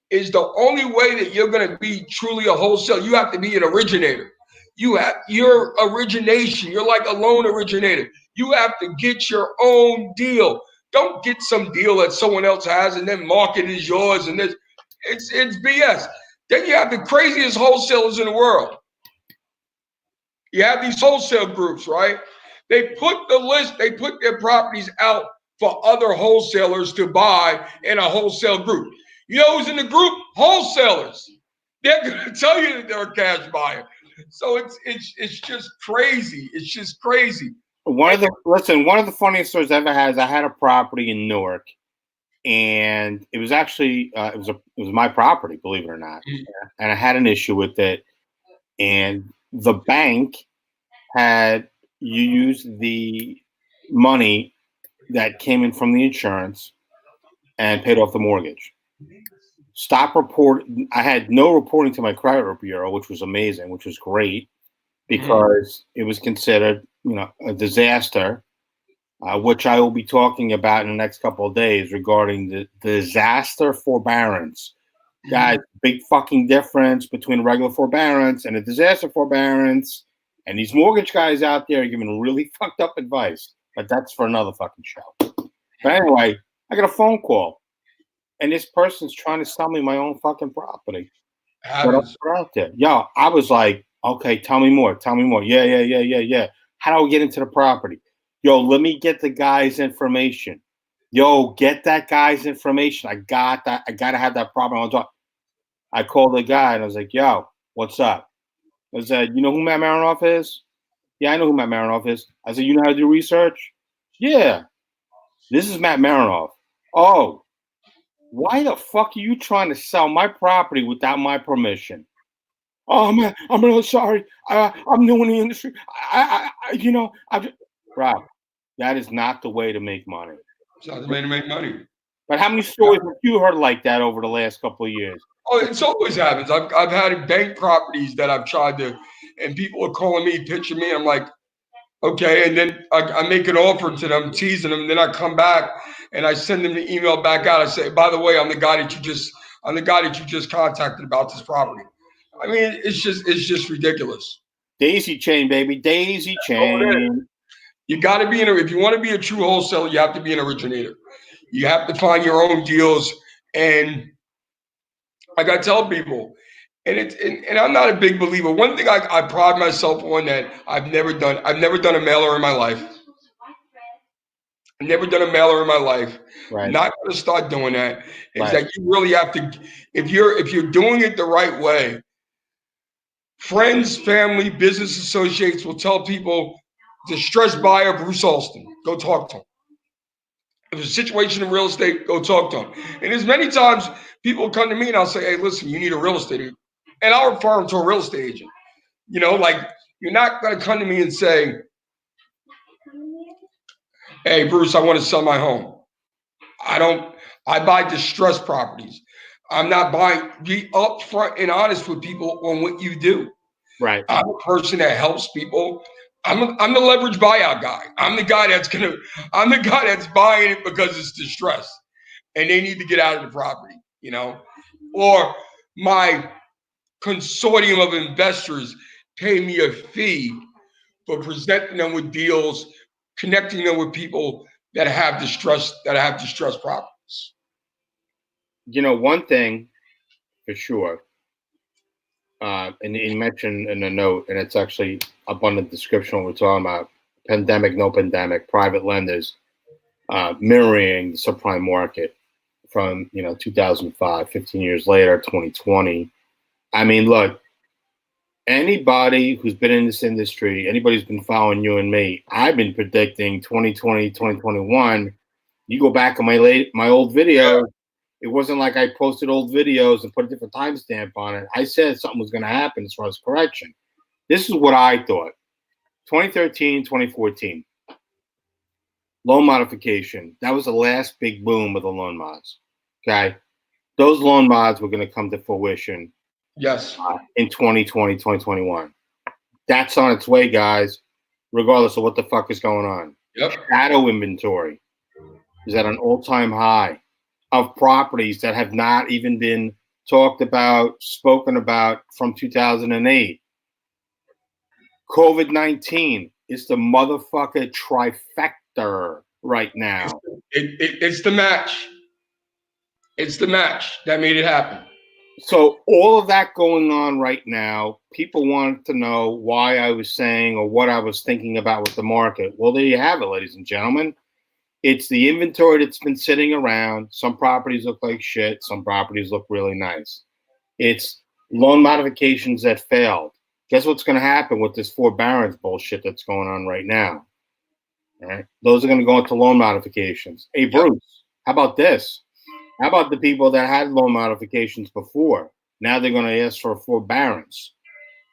S2: is the only way that you're going to be truly a wholesaler, you have to be an originator. You have your origination. You're like a loan originator. You have to get your own deal. Don't get some deal that someone else has and then market it as yours. And this, it's BS. Then you have the craziest wholesalers in the world. You have these wholesale groups, right? They put the list, they put their properties out for other wholesalers to buy in a wholesale group. You know who's in the group? Wholesalers. They're going to tell you that they're a cash buyer. So it's just crazy. It's just crazy.
S1: One of the funniest stories I ever had is I had a property in Newark, and it was actually it was my property, believe it or not, and I had an issue with it, and the bank had used the money that came in from the insurance and paid off the mortgage. Stop report. I had no reporting to my credit bureau, which was amazing, which was great, because it was considered, a disaster, which I will be talking about in the next couple of days regarding the disaster forbearance. Guys, big fucking difference between regular forbearance and a disaster forbearance. And these mortgage guys out there are giving really fucked up advice, but that's for another fucking show. But anyway, I got a phone call, and this person's trying to sell me my own fucking property. Out there. Yo, I was like, okay, tell me more. Yeah. How do I get into the property? Yo, let me get the guy's information. Yo, get that guy's information. I got that. I gotta have that property. I called the guy and I was like, yo, what's up? I said, you know who Matt Marinoff is? Yeah, I know who Matt Marinoff is. I said, you know how to do research? Yeah. This is Matt Marinoff. Oh, why the fuck are you trying to sell my property without my permission? Oh man, I'm really sorry. I'm new in the industry. Rob, that is not the way to make money.
S2: It's not the way to make money.
S1: But how many stories have you heard like that over the last couple of years?
S2: Oh, it's always happens. I've had bank properties that I've tried to, and people are calling me, pitching me. I'm like, okay, and then I make an offer to them, teasing them. Then I come back and I send them the email back out. I say, by the way, I'm the guy that you just contacted about this property. I mean, it's just ridiculous.
S1: Daisy chain, baby, daisy chain.
S2: You got to be if you want to be a true wholesaler, you have to be an originator. You have to find your own deals, and like I tell people, and I'm not a big believer. One thing I pride myself on that I've never done a mailer in my life. I've never done a mailer in my life.
S1: Right.
S2: Not going to start doing that. Is that you really have to, if you're doing it the right way, friends, family, business associates will tell people, distressed buyer Bruce Alston, go talk to him. If there's a situation in real estate, go talk to him. And as many times people come to me and I'll say, hey, listen, you need a real estate agent. And I'll refer them to a real estate agent. Like you're not going to come to me and say, hey, Bruce, I want to sell my home. I buy distressed properties. I'm not buying. Be upfront and honest with people on what you do.
S1: Right.
S2: I'm a person that helps people. I'm the leverage buyout guy. I'm the guy that's buying it because it's distressed and they need to get out of the property, or my consortium of investors pay me a fee for presenting them with deals, connecting them with people that have distressed properties.
S1: One thing for sure, and you mentioned in the note, and it's actually up on the description what we're talking about: pandemic, no pandemic, private lenders mirroring the subprime market from 2005, 15 years later, 2020. I mean, look, anybody who's been in this industry, anybody who's been following you and me, I've been predicting 2020, 2021. You go back on my old video. It wasn't like I posted old videos and put a different timestamp on it. I said something was going to happen as far as correction. This is what I thought. 2013, 2014. Loan modification. That was the last big boom of the loan mods. Okay. Those loan mods were going to come to fruition.
S2: Yes.
S1: In 2020, 2021. That's on its way, guys, regardless of what the fuck is going on.
S2: Yep.
S1: Shadow inventory is at an all-time high of properties that have not even been talked about, spoken about from 2008. COVID-19 is the motherfucker trifecta right now.
S2: It's the match. It's the match that made it happen.
S1: So all of that going on right now, people wanted to know why I was saying or what I was thinking about with the market. Well, there you have it, ladies and gentlemen. It's the inventory that's been sitting around. Some properties look like shit. Some properties look really nice. It's loan modifications that failed. Guess what's going to happen with this forbearance bullshit that's going on right now? All right. Those are going to go into loan modifications. Hey, Bruce, how about this? How about the people that had loan modifications before? Now they're going to ask for a forbearance.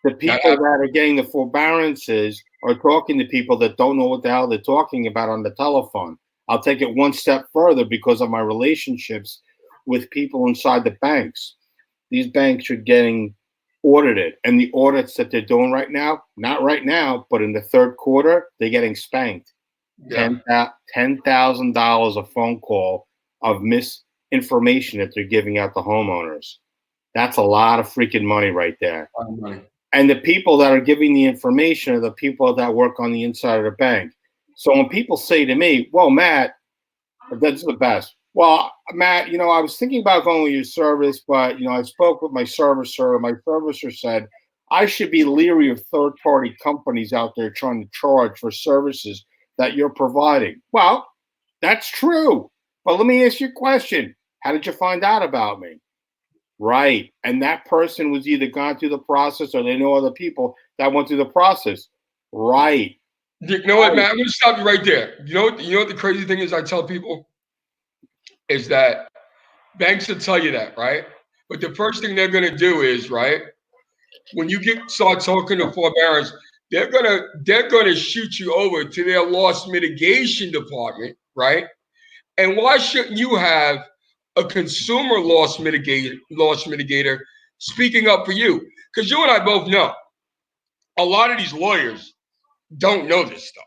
S1: The people that are getting the forbearances are talking to people that don't know what the hell they're talking about on the telephone. I'll take it one step further because of my relationships with people inside the banks. These banks are getting audited, and the audits that they're doing right now, not right now, but in the third quarter, they're getting spanked. $10,000 a phone call of misinformation that they're giving out to homeowners. That's a lot of freaking money right there. And the people that are giving the information are the people that work on the inside of the bank. So when people say to me, well, Matt, that's the best. Well, Matt, I was thinking about going with your service, but, I spoke with my servicer. My servicer said I should be leery of third-party companies out there trying to charge for services that you're providing. Well, that's true. But let me ask you a question. How did you find out about me? Right. And that person was either gone through the process or they know other people that went through the process. Right.
S2: You know what, man? I'm going to stop you right there. You know what the crazy thing is I tell people? Is that banks will tell you that, right? But the first thing they're going to do is, right, when you start talking to forbearance, they're gonna shoot you over to their loss mitigation department, right? And why shouldn't you have a consumer loss mitigator speaking up for you? Because you and I both know a lot of these lawyers don't know this stuff.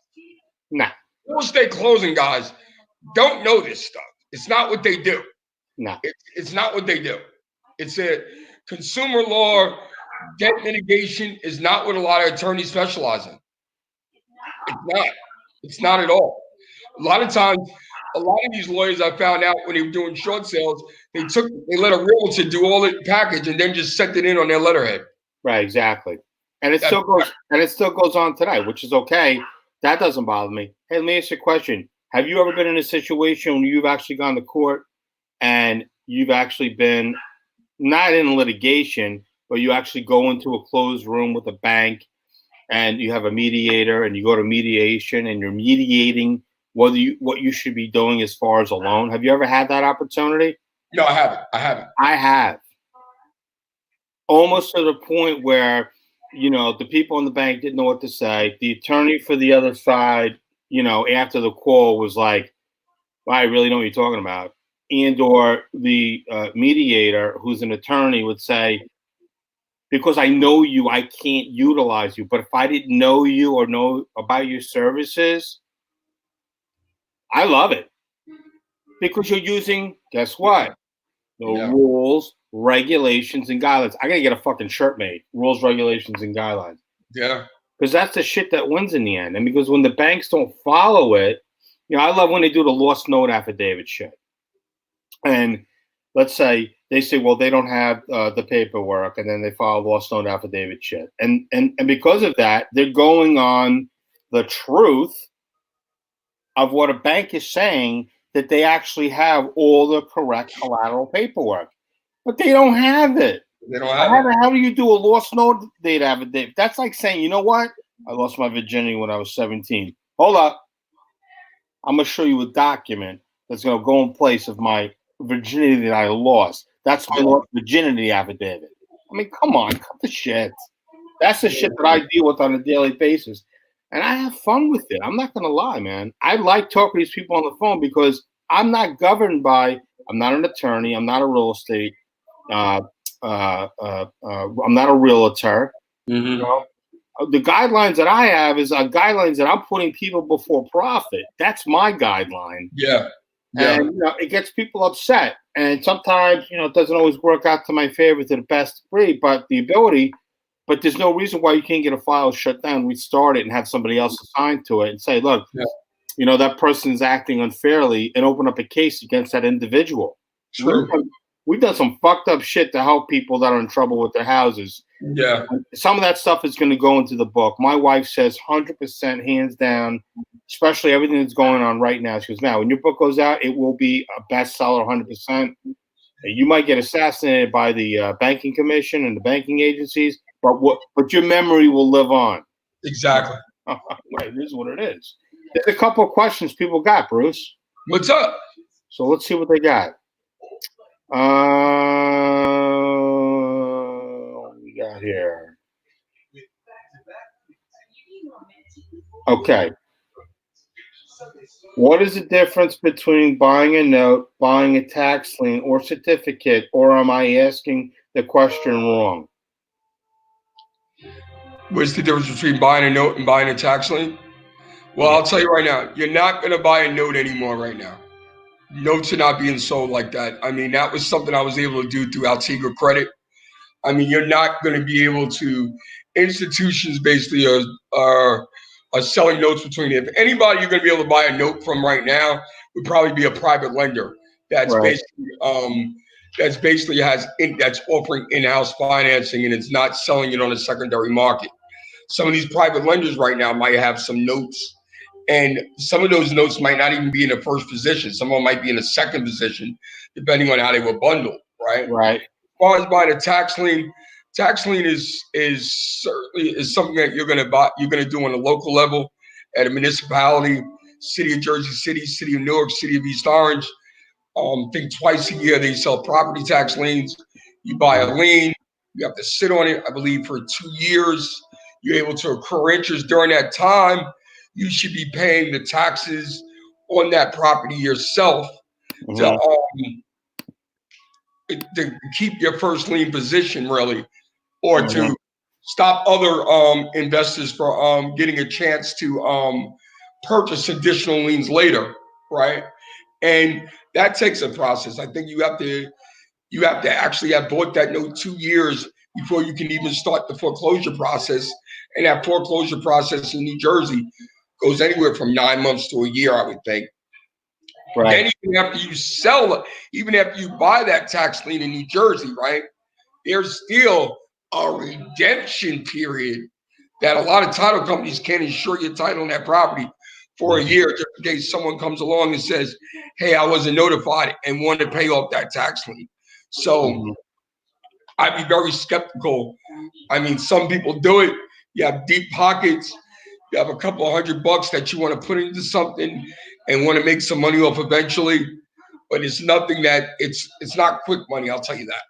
S1: Nah.
S2: Real estate closing guys don't know this stuff. It's not what they do.
S1: No.
S2: It's not what they do. It's a consumer law. Debt mitigation is not what a lot of attorneys specialize in. It's not. It's not at all. A lot of times, a lot of these lawyers I found out when they were doing short sales, they let a realtor do all the package and then just sent it in on their letterhead.
S1: Right, exactly. And it still goes on today, which is okay. That doesn't bother me. Hey, let me ask you a question. Have you ever been in a situation when you've actually gone to court and you've actually been not in litigation, but you actually go into a closed room with a bank and you have a mediator and you go to mediation and you're mediating what you should be doing as far as a loan? Have you ever had that opportunity?
S2: No, I haven't.
S1: I have. Almost to the point where, the people in the bank didn't know what to say. The attorney for the other side, after the call was like, well, I really know what you're talking about. And or the mediator, who's an attorney, would say, because I know you, I can't utilize you. But if I didn't know you or know about your services, I love it. Because you're using, guess what? The rules, regulations, and guidelines. I got to get a fucking shirt made. Rules, regulations, and guidelines.
S2: Yeah.
S1: Because that's the shit that wins in the end. And because when the banks don't follow it, I love when they do the lost note affidavit shit. And let's say they say, well, they don't have the paperwork, and then they file lost note affidavit shit. And because of that, they're going on the truth of what a bank is saying, that they actually have all the correct collateral paperwork. But they don't have it.
S2: They don't have it.
S1: How do you do a lost note date affidavit? That's like saying, you know what? I lost my virginity when I was 17. Hold up. I'm going to show you a document that's going to go in place of my virginity that I lost. That's my lost virginity affidavit. I mean, come on, cut the shit. That's the shit that I deal with on a daily basis. And I have fun with it. I'm not going to lie, man. I like talking to these people on the phone because I'm not governed by, I'm not an attorney. I'm not a real estate. I'm not a realtor.
S2: Mm-hmm.
S1: The guidelines that I have is guidelines that I'm putting people before profit. That's my guideline.
S2: Yeah.
S1: And it gets people upset. And sometimes, it doesn't always work out to my favor to the best degree, but there's no reason why you can't get a file shut down, restart it, and have somebody else assigned to it and say, look, that person's acting unfairly, and open up a case against that individual.
S2: True.
S1: We've done some fucked up shit to help people that are in trouble with their houses.
S2: Yeah.
S1: Some of that stuff is going to go into the book. My wife says 100% hands down, especially everything that's going on right now. She goes, now, when your book goes out, it will be a bestseller 100%. You might get assassinated by the banking commission and the banking agencies, but your memory will live on.
S2: Exactly.
S1: It is what it is. There's a couple of questions people got, Bruce.
S2: What's up?
S1: So let's see what they got. We got here. Okay. What is the difference between buying a note, buying a tax lien or certificate, or am I asking the question wrong?
S2: What's the difference between buying a note and buying a tax lien? Well, I'll tell you right now, you're not going to buy a note anymore right now. Notes are not being sold like that. I mean, that was something I was able to do through Altiga Credit. I mean, you're not going to be able to, institutions basically are selling notes between you. If anybody you're going to be able to buy a note from right now would probably be a private lender that's basically that's offering in-house financing, and it's not selling it on a secondary market. Some of these private lenders right now might have some notes, and some of those notes might not even be in the first position. Some of them might be in the second position, depending on how they were bundled, right?
S1: Right.
S2: As far as buying a tax lien is certainly something that you're going to buy. You're going to do on a local level at a municipality, city of Jersey City, city of Newark, city of East Orange. I think twice a year they sell property tax liens. You buy a lien, you have to sit on it, I believe, for 2 years. You're able to accrue interest during that time. You should be paying the taxes on that property yourself to keep your first lien position, really, or to stop other investors from getting a chance to purchase additional liens later, right? And that takes a process. I think you have to actually have bought that note 2 years before you can even start the foreclosure process. And that foreclosure process in New Jersey goes anywhere from 9 months to a year, I would think. Right. Then even after you sell it, even after you buy that tax lien in New Jersey, right, there's still a redemption period that a lot of title companies can't insure your title on that property for a year, just in case someone comes along and says, hey, I wasn't notified and want to pay off that tax lien. So I'd be very skeptical. I mean, some people do it. You have deep pockets. You have a couple of $100 that you want to put into something and want to make some money off eventually. But it's nothing that it's not quick money, I'll tell you that.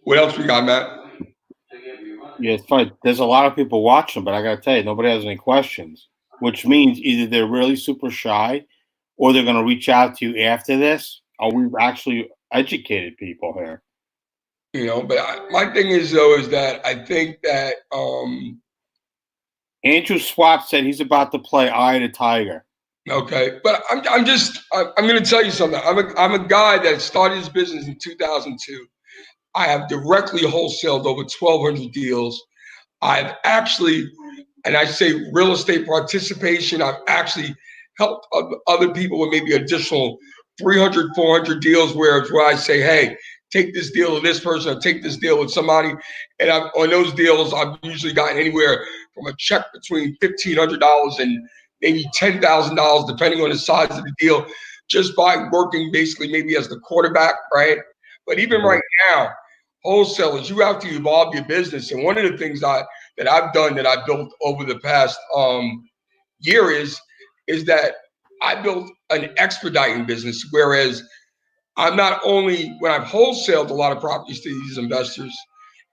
S2: What else we got, Matt?
S1: Yeah, it's funny. There's a lot of people watching, but I got to tell you, nobody has any questions, which means either they're really super shy or they're going to reach out to you after this, or we've actually educated people here.
S2: But my thing is, though, is that I think that
S1: Andrew Swap said he's about to play Eye the Tiger.
S2: Okay, but I'm going to tell you something. I'm a guy that started his business in 2002. I have directly wholesaled over 1,200 deals. I've actually, and I say real estate participation, I've actually helped other people with maybe additional 300, 400 deals where I say, hey, take this deal with this person or take this deal with somebody. And on those deals, I've usually gotten anywhere from a check between $1,500 and maybe $10,000, depending on the size of the deal, just by working basically maybe as the quarterback, right? But even right now, wholesalers, you have to evolve your business. And one of the things that I've done that I built over the past year is that I built an expediting business, whereas I'm not only, when I've wholesaled a lot of properties to these investors,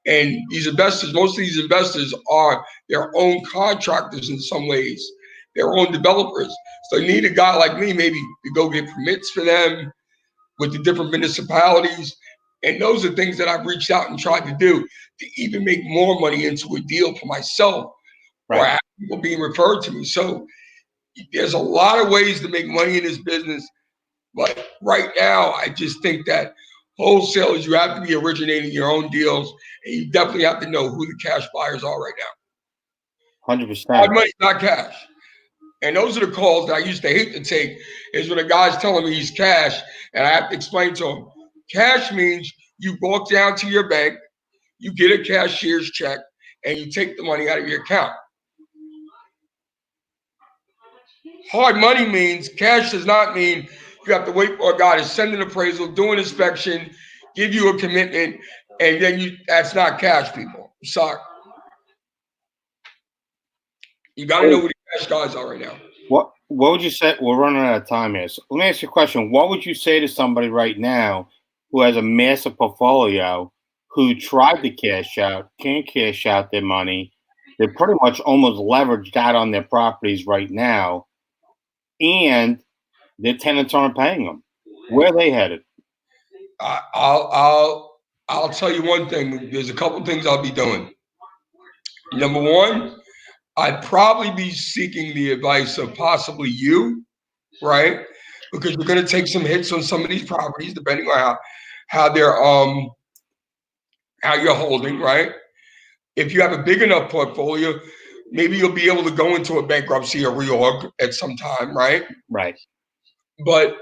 S2: and these investors, most of these investors are their own contractors in some ways, their own developers. So you need a guy like me maybe to go get permits for them with the different municipalities And those are things that I've reached out and tried to do to even make more money into a deal for myself, or I have people being referred to me. So there's a lot of ways to make money in this business. But right now, I just think that wholesalers, you have to be originating your own deals, and you definitely have to know who the cash buyers are right now.
S1: 100%.
S2: Hard money's not cash. And those are the calls that I used to hate to take, is when a guy's telling me he's cash, and I have to explain to him, cash means you walk down to your bank, you get a cashier's check, and you take the money out of your account. Hard money means, cash does not mean you have to wait for a guy to send an appraisal, do an inspection, give you a commitment, and then that's not cash, people. I'm sorry. You got to know who the cash guys are right now.
S1: What would you say? We're running out of time here. So let me ask you a question. What would you say to somebody right now who has a massive portfolio, who tried to cash out, can't cash out their money? They're pretty much almost leveraged out on their properties right now, and their tenants aren't paying them. Where are they headed?
S2: I'll tell you one thing. There's a couple things I'll be doing. Number one, I'd probably be seeking the advice of possibly you, right? Because you're going to take some hits on some of these properties, depending on how they're how you're holding, right? If you have a big enough portfolio, maybe you'll be able to go into a bankruptcy or reorg at some time, right?
S1: Right.
S2: But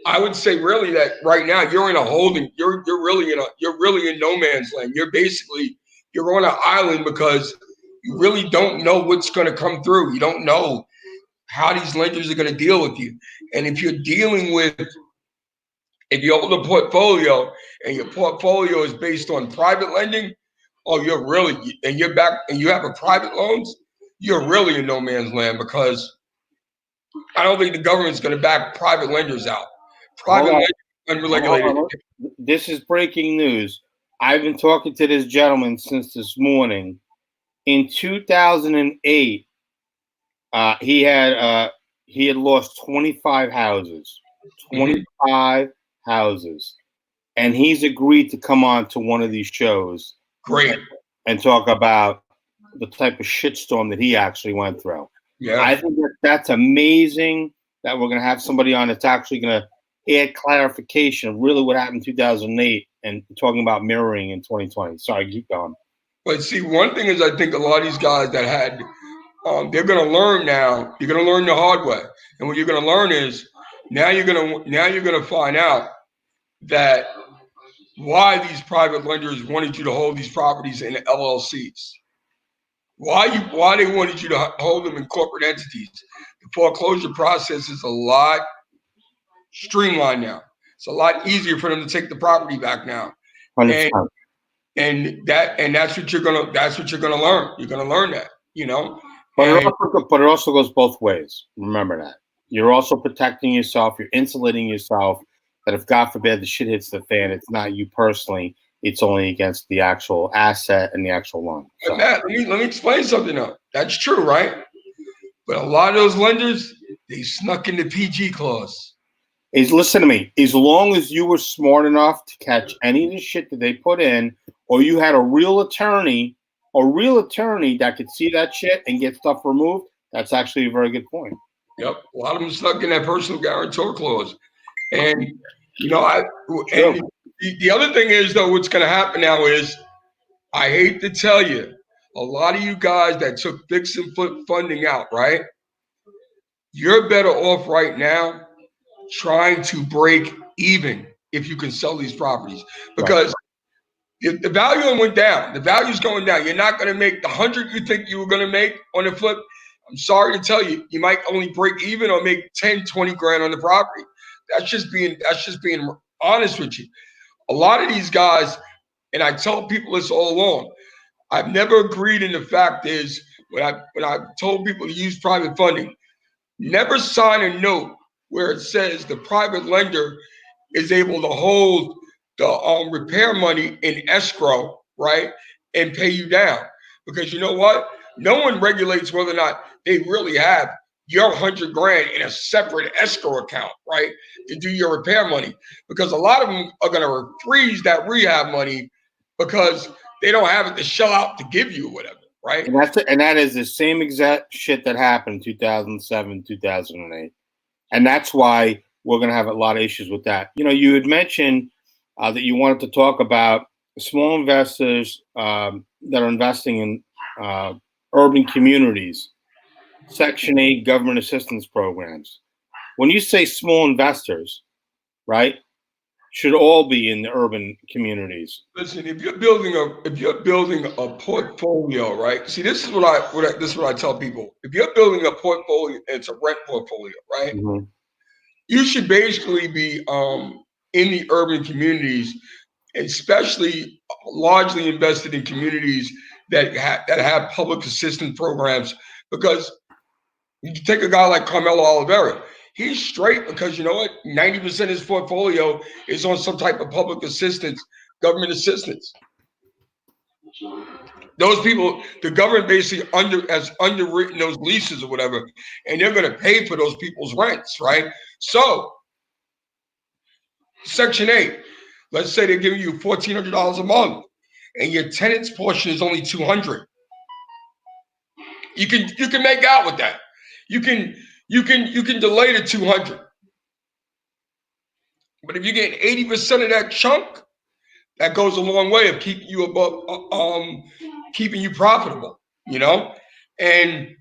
S2: I would say really that right now you're in a holding. You're really in no man's land. You're on an island because you really don't know what's going to come through. You don't know how these lenders are going to deal with you. And if you hold a portfolio and your portfolio is based on private lending, you have a private loans, you're really in no man's land, because I don't think the government's going to back private lenders out. Private lenders are unregulated.
S1: This is breaking news. I've been talking to this gentleman since this morning. In 2008, he had lost 25 houses. 25 houses. And he's agreed to come on to one of these shows.
S2: Great.
S1: And talk about the type of shitstorm that he actually went through.
S2: Yeah.
S1: I think that's amazing that we're going to have somebody on that's actually going to add clarification of really what happened in 2008 and talking about mirroring in 2020. Sorry, keep going.
S2: But see, one thing is, I think a lot of these guys that had, they're going to learn now. You're going to learn the hard way. And what you're going to learn is now you're going to find out that why these private lenders wanted you to hold these properties in LLCs. Why they wanted you to hold them in corporate entities. The foreclosure process is a lot streamlined now. It's a lot easier for them to take the property back now.
S1: 100%.
S2: And that's what you're gonna learn. You're gonna learn that, you know.
S1: But it also goes both ways. Remember that. You're also protecting yourself. You're insulating yourself. That if God forbid the shit hits the fan, it's not you personally. It's only against the actual asset and the actual loan. So.
S2: Matt, let me explain something though. That's true, right? But a lot of those lenders, they snuck in the PG clause.
S1: Listen to me. As long as you were smart enough to catch any of the shit that they put in, or you had a real attorney that could see that shit and get stuff removed, that's actually a very good point.
S2: Yep. A lot of them stuck in that personal guarantor clause. And, you know, the other thing is, though, what's going to happen now is, I hate to tell you, a lot of you guys that took fix and flip funding out, right? You're better off right now trying to break even if you can sell these properties, because the value went down. The value's going down. You're not going to make the 100 you think you were going to make on the flip. I'm sorry to tell you, you might only break even or make 10, 20 grand on the property. That's just being honest with you. A lot of these guys, and I tell people this all along, I've never agreed in the fact is, when I've told people to use private funding, never sign a note where it says the private lender is able to hold the repair money in escrow, right, and pay you down. Because you know what? No one regulates whether or not they really have your 100 grand in a separate escrow account, right, to do your repair money, because a lot of them are going to freeze that rehab money because they don't have it to shell out to give you or whatever, right?
S1: And that is the same exact shit that happened in 2007, 2008. And that's why we're going to have a lot of issues with that. You know, you had mentioned that you wanted to talk about small investors that are investing in urban communities, Section 8 government assistance programs. When you say small investors, right, should all be in the urban communities.
S2: Listen, if you're building a portfolio, right? See, this is what I tell people. If you're building a portfolio, it's a rent portfolio, right?
S1: Mm-hmm.
S2: You should basically be in the urban communities, especially largely invested in communities that have public assistance programs, because you can take a guy like Carmelo Oliveira. He's straight because you know what? 90% of his portfolio is on some type of public assistance, government assistance. Those people, the government basically has underwritten those leases or whatever, and they're going to pay for those people's rents, right? So, Section 8, let's say they're giving you $1,400 a month, and your tenant's portion is only $200. You can make out with that. You can delay the 200. But if you get 80% of that chunk, that goes a long way of keeping you above, keeping you profitable, you know? And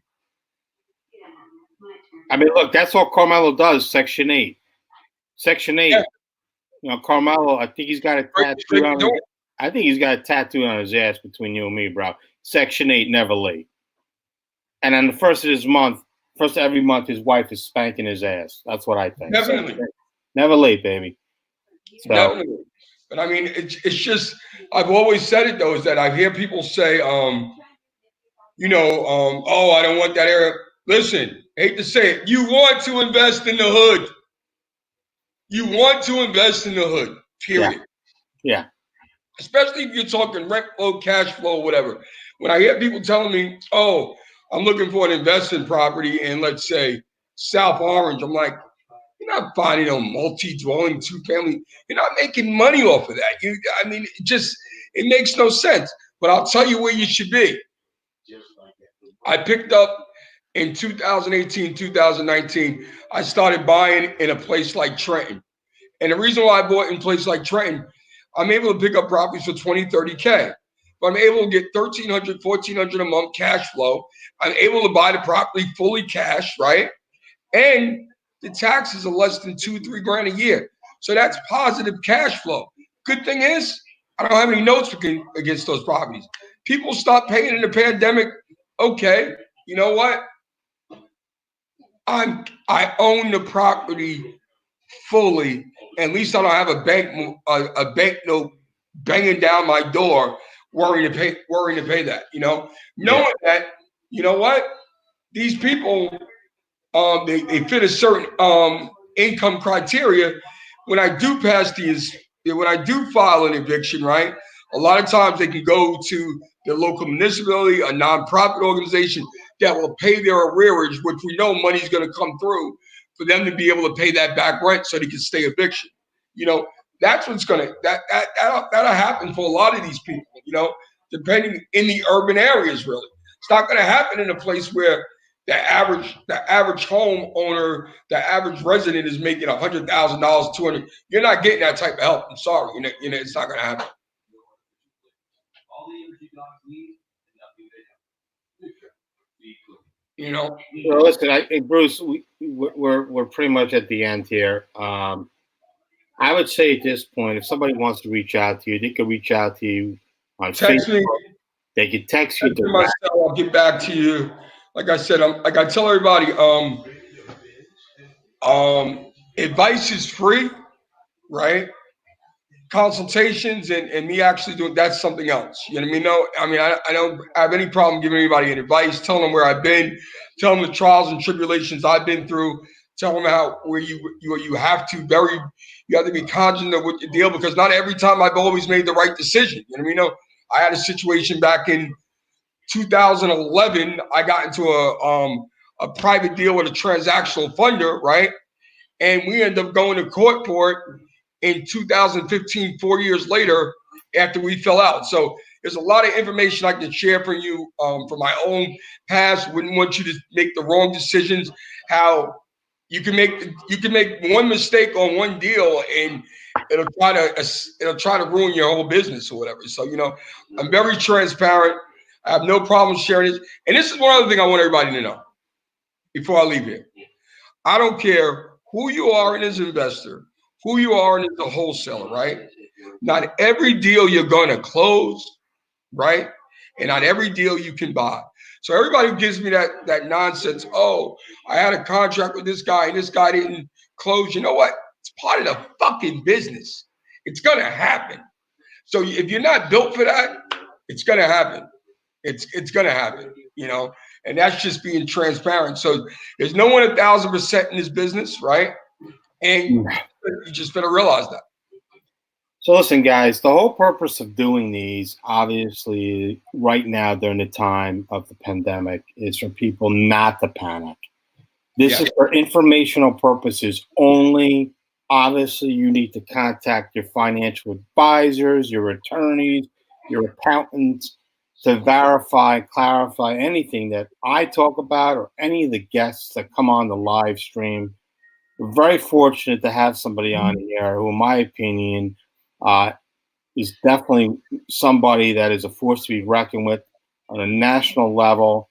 S1: I mean, look, that's all Carmelo does, Section 8. Section 8, yeah. You know, Carmelo, I think he's got a tattoo on his, I think he's got a tattoo on his ass between you and me, bro. Section 8, never late. And on the first of every month, his wife is spanking his ass. That's what I think.
S2: Definitely.
S1: Never late, baby. So.
S2: Definitely. But I mean, it's just, I've always said it though, is that I hear people say, you know, oh, I don't want that area. Listen, hate to say it, you want to invest in the hood. You want to invest in the hood, period.
S1: Yeah.
S2: Especially if you're talking rent flow, cash flow, whatever. When I hear people telling me, oh, I'm looking for an investment property in, let's say, South Orange, I'm like, you're not finding a multi-dwelling, two-family. You're not making money off of that. I mean, it makes no sense. But I'll tell you where you should be. I picked up in 2018, 2019, I started buying in a place like Trenton. And the reason why I bought in a place like Trenton, I'm able to pick up properties for 20, 30K. But I'm able to get $1,300, $1,400 a month cash flow. I'm able to buy the property fully cash, right? And the taxes are less than $2-3 grand a year. So that's positive cash flow. Good thing is, I don't have any notes against those properties. People stopped paying in the pandemic. Okay, you know what? I own the property fully. At least I don't have a bank note banging down my door, worrying to pay that. You know, knowing that, you know what, these people, they fit a certain income criteria. When I do file an eviction, right? A lot of times they can go to the local municipality, a nonprofit organization that will pay their arrearage, which we know money's going to come through for them to be able to pay that back rent so they can stay eviction. You know, that's what's that'll happen for a lot of these people, you know, depending in the urban areas, really. It's not going to happen in a place where the average homeowner, the average resident is making $100,000, $200,000. You're not getting that type of help. I'm sorry, you know, it's not going to happen. You know.
S1: Well, listen, Bruce, we're pretty much at the end here. I would say at this point, if somebody wants to reach out to you, they could reach out to you on
S2: text
S1: Facebook.
S2: Me.
S1: They could text you.
S2: Myself, I'll get back to you. Like I said, like I tell everybody, advice is free, right? Consultations and me actually doing, that's something else. You know what I mean? No, I mean, I don't have any problem giving anybody an advice, telling them where I've been, telling them the trials and tribulations I've been through, telling them where you have to be conscious of what you deal, because not every time I've always made the right decision. You know what I mean? No, I had a situation back in 2011. I got into a private deal with a transactional funder, right? And we end up going to court for it in 2015, 4 years later, after we fell out. So there's a lot of information I can share for you from my own past. Wouldn't want you to make the wrong decisions. How you can make one mistake on one deal and it'll try to ruin your whole business or whatever. So I'm very transparent. I have no problem sharing this. And this is one other thing I want everybody to know before I leave here. I don't care who you are as an investor, who you are as a wholesaler, right? Not every deal you're going to close, right? And not every deal you can buy. So everybody who gives me that nonsense, oh, I had a contract with this guy and this guy didn't close. You know what? It's part of the fucking business. It's going to happen. So if you're not built for that, it's going to happen. It's going to happen, and that's just being transparent. So there's no one 1,000% in this business, right? And you just better realize that.
S1: So listen, guys, the whole purpose of doing these, obviously, right now during the time of the pandemic, is for people not to panic. This is for informational purposes only. Obviously, you need to contact your financial advisors, your attorneys, your accountants to verify, clarify anything that I talk about or any of the guests that come on the live stream. We're very fortunate to have somebody on here who, in my opinion, is definitely somebody that is a force to be reckoned with on a national level.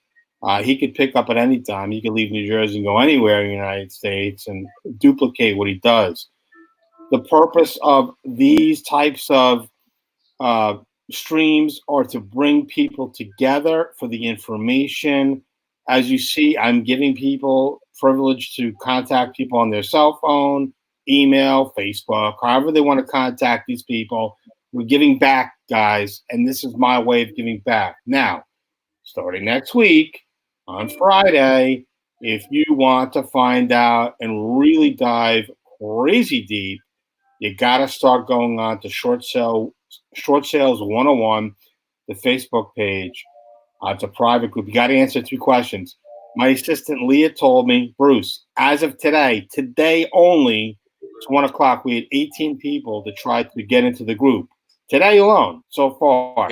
S1: He could pick up at any time. He could leave New Jersey and go anywhere in the United States and duplicate what he does. The purpose of these types of streams are to bring people together for the information. As you see, I'm giving people privilege to contact people on their cell phone, email, Facebook, however they want to contact these people. We're giving back, guys, and this is my way of giving back. Now, starting next week on Friday, if you want to find out and really dive crazy deep, you got to start going on to Short Sales 101, the Facebook page. It's a private group. You got to answer 2 questions. My assistant Leah told me, Bruce, as of today only, it's 1 o'clock. We had 18 people to try to get into the group. Today alone, so far,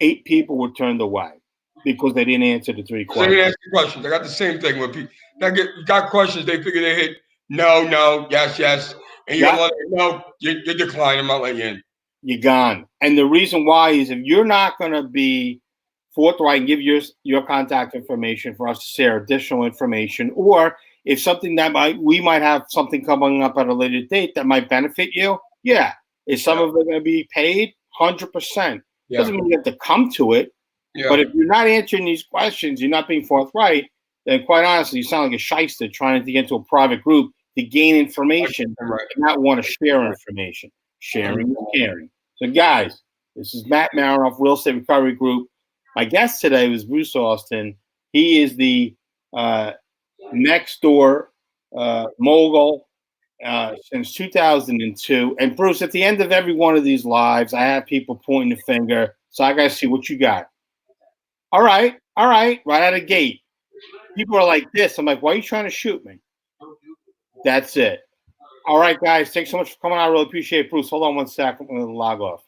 S1: 8 people were turned away because they didn't answer the 3 questions.
S2: They didn't answer questions. I got the same thing with people. Got questions. They figure they hit no, yes, and you're like, no, you're declining. I'm not letting you in.
S1: You're gone. And the reason why is if you're not going to be forthright and give your contact information for us to share additional information, or if something that we might have something coming up at a later date that might benefit you, is some of it going to be paid? 100%. Doesn't mean you have to come to it. But if you're not answering these questions, you're not being forthright, then quite honestly, you sound like a shyster trying to get into a private group to gain information and not want to share information. Sharing is caring. So, guys, this is Matt Maroff, Real Estate Recovery Group. My guest today was Bruce Alston. He is the Next Door Mogul since 2002. And, Bruce, at the end of every one of these lives, I have people pointing the finger. So I got to see what you got. All right, right out of the gate. People are like this. I'm like, why are you trying to shoot me? That's it. All right, guys. Thanks so much for coming on. I really appreciate it. Bruce, hold on 1 second. I'm going to log off.